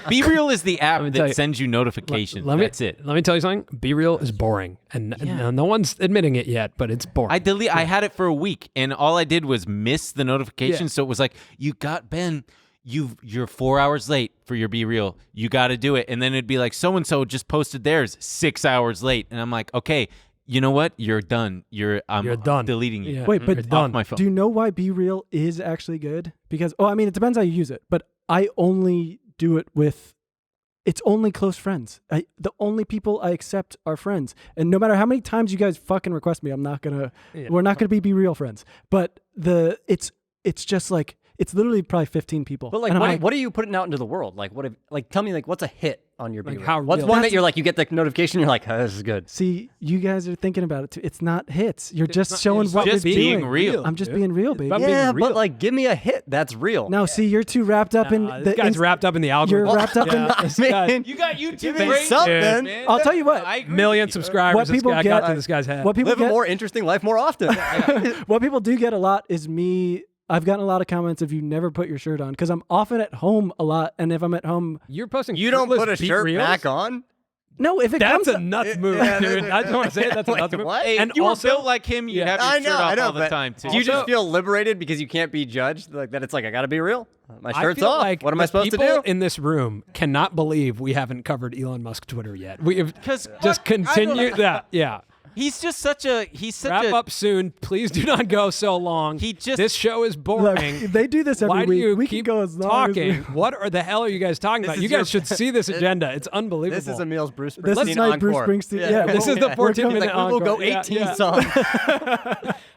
Be Real is the app tell that you- sends you notifications. That's it. Let me tell you something. Be Real is boring, and no one's admitting it yet, but it's boring. I had it for a week, and all I did was miss the notification. Yeah. So it was like, you got Ben. You're 4 hours late for your Be Real. You got to do it. And then it'd be like, so and so just posted theirs 6 hours late, and I'm like, okay. You know what? You're done. You're done. Deleting you. Yeah. Wait, but You're off my phone. do you know why Be Real is actually good? Because, it depends how you use it, but I only do it with, it's only close friends. The only people I accept are friends. And no matter how many times you guys fucking request me, we're not going to be Real friends. But it's just like, it's literally probably 15 people. But like, what are you putting out into the world? Like, tell me, like, what's a hit on your Like, Be how Real? What's real? one that you're like, you get the notification, you're like, oh, this is good. See, you guys are thinking about it too. It's not hits. You're just not- showing it's what just we're being doing. real, I'm just dude. being real, It's baby. about being Yeah, real. but like, give me a hit that's real. Now, see, you're too wrapped up in this guy's wrapped up in the algorithm. You're wrapped up in I the, mean, You got YouTube Give me great, something. man. I'll tell you what. I agree million with you. subscribers. What people this guy got get- to this guy's head. what people live a get, more interesting life more often. what people do get a lot is me. I've gotten a lot of comments of you never put your shirt on because I'm often at home a lot, and if I'm at home, You're posting. You don't fruitless put a Be shirt Reals? back on? no, if it That's comes a nuts move, yeah, dude. I just want to say it. That's a Wait, nuts move. what? Hey, And if you were also, built like him, you'd have your I shirt know, off all the but time, too. Do you just Also- feel liberated because you can't be judged? Like that it's like, I got to be real? My I shirt's feel off. like What am I the supposed to people do? in this room cannot believe we haven't covered Elon Musk Twitter yet. We have 'Cause just what? continue that. Yeah. He's just such a Wrap up soon. Please do not go so long. This show is look, boring. they do this every Why do week. you We keep can go as long as we- talking? What are the hell are you guys talking about? is You guys your- should see this agenda. It's unbelievable. This is Emil's Bruce Springsteen This is night Bruce encore. Springsteen. Yeah, This is the we're 14 coming- minute Like, we will go encore. Yeah, 18 yeah. songs.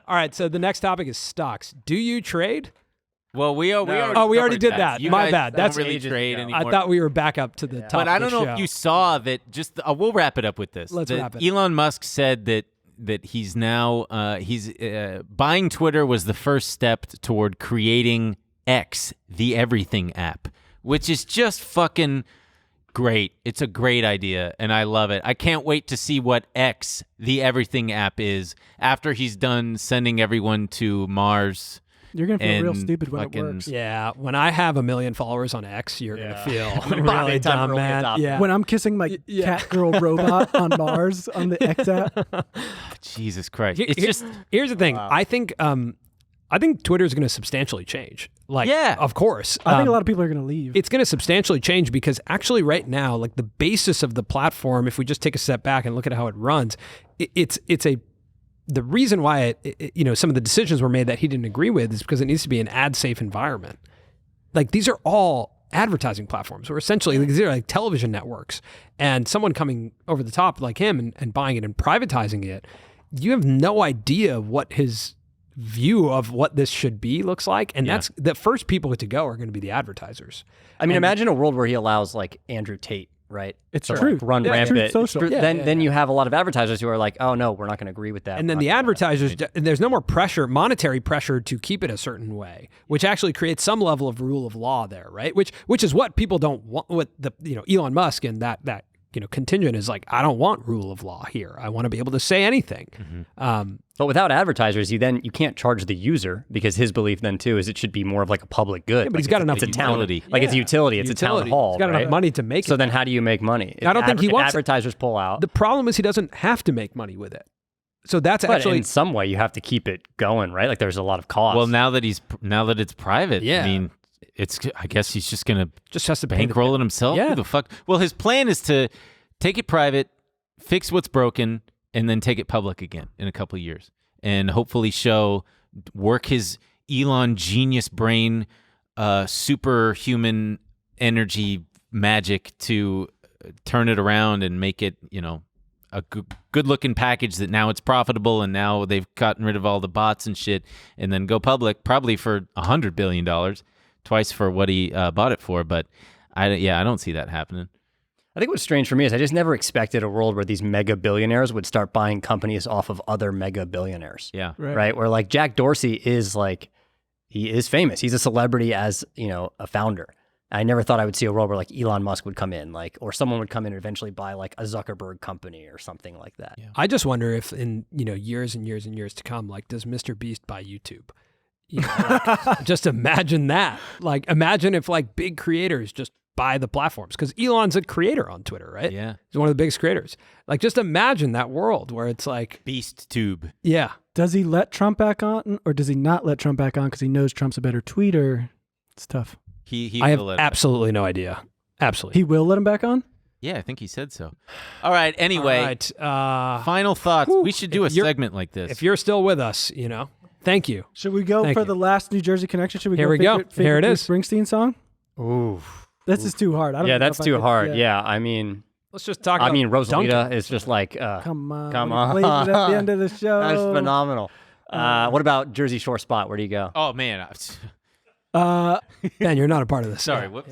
All right, so the next topic is stocks. Do you trade? Well, we already Oh, we already covered did that. You My guys bad. don't That's really ages trade ago. anymore. I thought we were back up to the top. But I of don't the know show. if you saw that. We'll wrap it up with this. Let's wrap it. Elon Musk said that he's now buying Twitter was the first step toward creating X, the everything app, which is just fucking great. It's a great idea, and I love it. I can't wait to see what X, the everything app, is after he's done sending everyone to Mars. You're gonna feel real and stupid when it fucking- works. Yeah, when I have 1 million followers on X, you're gonna feel Probably really time dumb, for early man. adopter. Yeah. When I'm kissing my cat girl robot on Mars on the X app, Jesus Christ! Here- It's just here's the thing. I think Twitter is going to substantially change. Like, Yeah. of course. I think a lot of people are gonna leave. It's going to substantially change because actually right now, like the basis of the platform, if we just take a step back and look at how it runs, the reason why some of the decisions were made that he didn't agree with is because it needs to be an ad safe environment. Like these are all advertising platforms, or essentially these are like television networks, and someone coming over the top like him and buying it and privatizing it, you have no idea what his view of what this should be looks like. And that's the first people to go are going to be the advertisers. I mean, imagine a world where he allows like Andrew Tate, right? It's to, true. Like, run Yeah, rampant. Truth Social. Then you have a lot of advertisers who are like, oh no, we're not going to agree with that. And then the advertisers, there's no more pressure, monetary pressure to keep it a certain way, which actually creates some level of rule of law there, right? Which is what people don't want. What Elon Musk and that contingent is like, I don't want rule of law here. I want to be able to say anything. But without advertisers, you can't charge the user, because his belief then too is it should be more of like a public good. Yeah, but he's got enough It's a town, utility. like it's a utility. It's a town hall. He's got right? enough money to make it. So then, how do you make money? I don't think he if wants advertisers pull out. The problem is he doesn't have to make money with it. So that's But actually in some way, you have to keep it going, right? Like there's a lot of cost. Well, now that it's private, Yeah. I mean, I guess he's just gonna just has to pay the bankroll it himself. Yeah. Who the fuck? Well, his plan is to take it private, fix what's broken, and then take it public again in a couple of years, and hopefully work his Elon genius brain, superhuman energy magic to turn it around and make it, a good looking package that now it's profitable, and now they've gotten rid of all the bots and shit, and then go public probably for $100 billion, twice for what he bought it for. But I don't see that happening. I think what's strange for me is I just never expected a world where these mega billionaires would start buying companies off of other mega billionaires. Yeah. Right. Where like Jack Dorsey is he is famous. He's a celebrity as, a founder. I never thought I would see a world where like Elon Musk would come in, or someone would come in and eventually buy like a Zuckerberg company or something like that. Yeah. I just wonder if in years and years and years to come, like, does Mr. Beast buy YouTube? Just imagine that. Like, imagine if like big creators just buy the platforms, because Elon's a creator on Twitter, right? Yeah. He's one of the biggest creators. Like, just imagine that world where it's like, Beast Tube. yeah, Does he let Trump back on, or does he not let Trump back on because he knows Trump's a better tweeter? It's tough. He I have will let it- absolutely no idea. Absolutely. He will let him back on? Yeah, I think he said so. All right. Anyway, All right. final thoughts. whew, We should do a if you're- segment like this. If you're still with us, thank you. Should we go Thank for you. the last New Jersey connection? Should we Here go we go. favorite Here it Bruce is. Springsteen song? Ooh. This is too hard. I don't Yeah, know that's if I too could- hard. Yeah. I mean, Let's just talk I about mean, Rosalita Duncan. is just like, Come on. Come when he plays it at the end of the show. that's phenomenal. What about Jersey Shore Spot? Where do you go? Oh man. Ben, you're not a part of this. Sorry. Yeah. Whoops.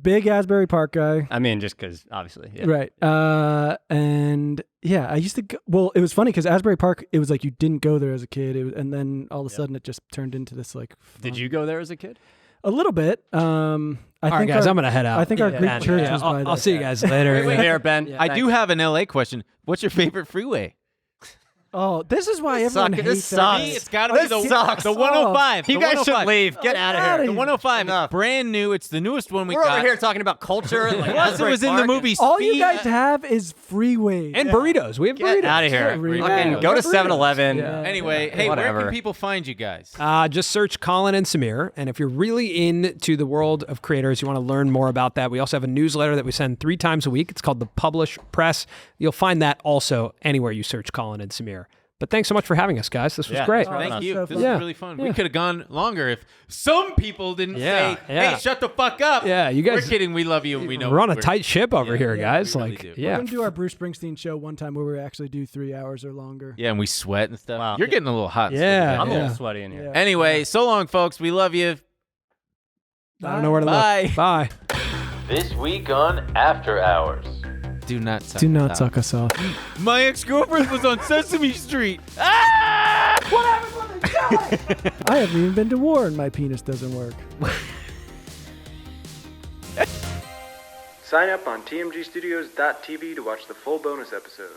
Big Asbury Park guy. I mean, just because obviously. Yeah. Right. And yeah, I used to go. Well, it was funny because Asbury Park, it was like you didn't go there as a kid. And then all of a sudden it just turned into this like. Did you go there as a kid? A little bit. I All think right, guys, I'm going to head out. I think our Greek And, church was by I'll that. see you guys later. Wait, here, Ben. I do have an LA question. What's your favorite freeway? Oh, this is why everyone This hates sucks. that. Me, it's got to be This the sucks. the 105. You the guys should 105. leave. Get out of outta here. The 105. Enough. It's brand new. It's the newest one we We're got. over here talking about culture. And like Plus, it Asbury was in the Park. movie. All you Speed. guys have is freeways. And burritos. We have burritos. Get out of here. Burritos. Fucking go to Burritos. 7-Eleven. Yeah. Anyway, hey, where Whatever. can people find you guys? Just search Colin and Samir. And if you're really into the world of creators, you want to learn more about that, we also have a newsletter that we send 3 times a week. It's called The Publish Press. You'll find that also anywhere you search Colin and Samir. But thanks so much for having us, guys. This was Yeah, great. thanks for having Thank us. you. so This fun. was really fun. We could have gone longer if some people didn't Yeah, say, yeah. "Hey, shut the fuck up." Yeah, you guys- We're kidding. We love you, and we know We're on a tight ship over here, yeah, guys. we really Like, do. We're yeah. going to do our Bruce Springsteen show one time where we actually do 3 hours or longer. Yeah, and we sweat and stuff. Wow. You're getting a little hot. and Yeah. sweaty. I'm a Yeah. little sweaty in here. Yeah. Anyway, so long, folks. We love you. I don't know where to Bye. look. Bye. This week on After Hours. Do not suck Do us not out. suck us off. My ex-girlfriend was on Sesame Street. I haven't even been to war and my penis doesn't work. Sign up on tmgstudios.tv to watch the full bonus episode.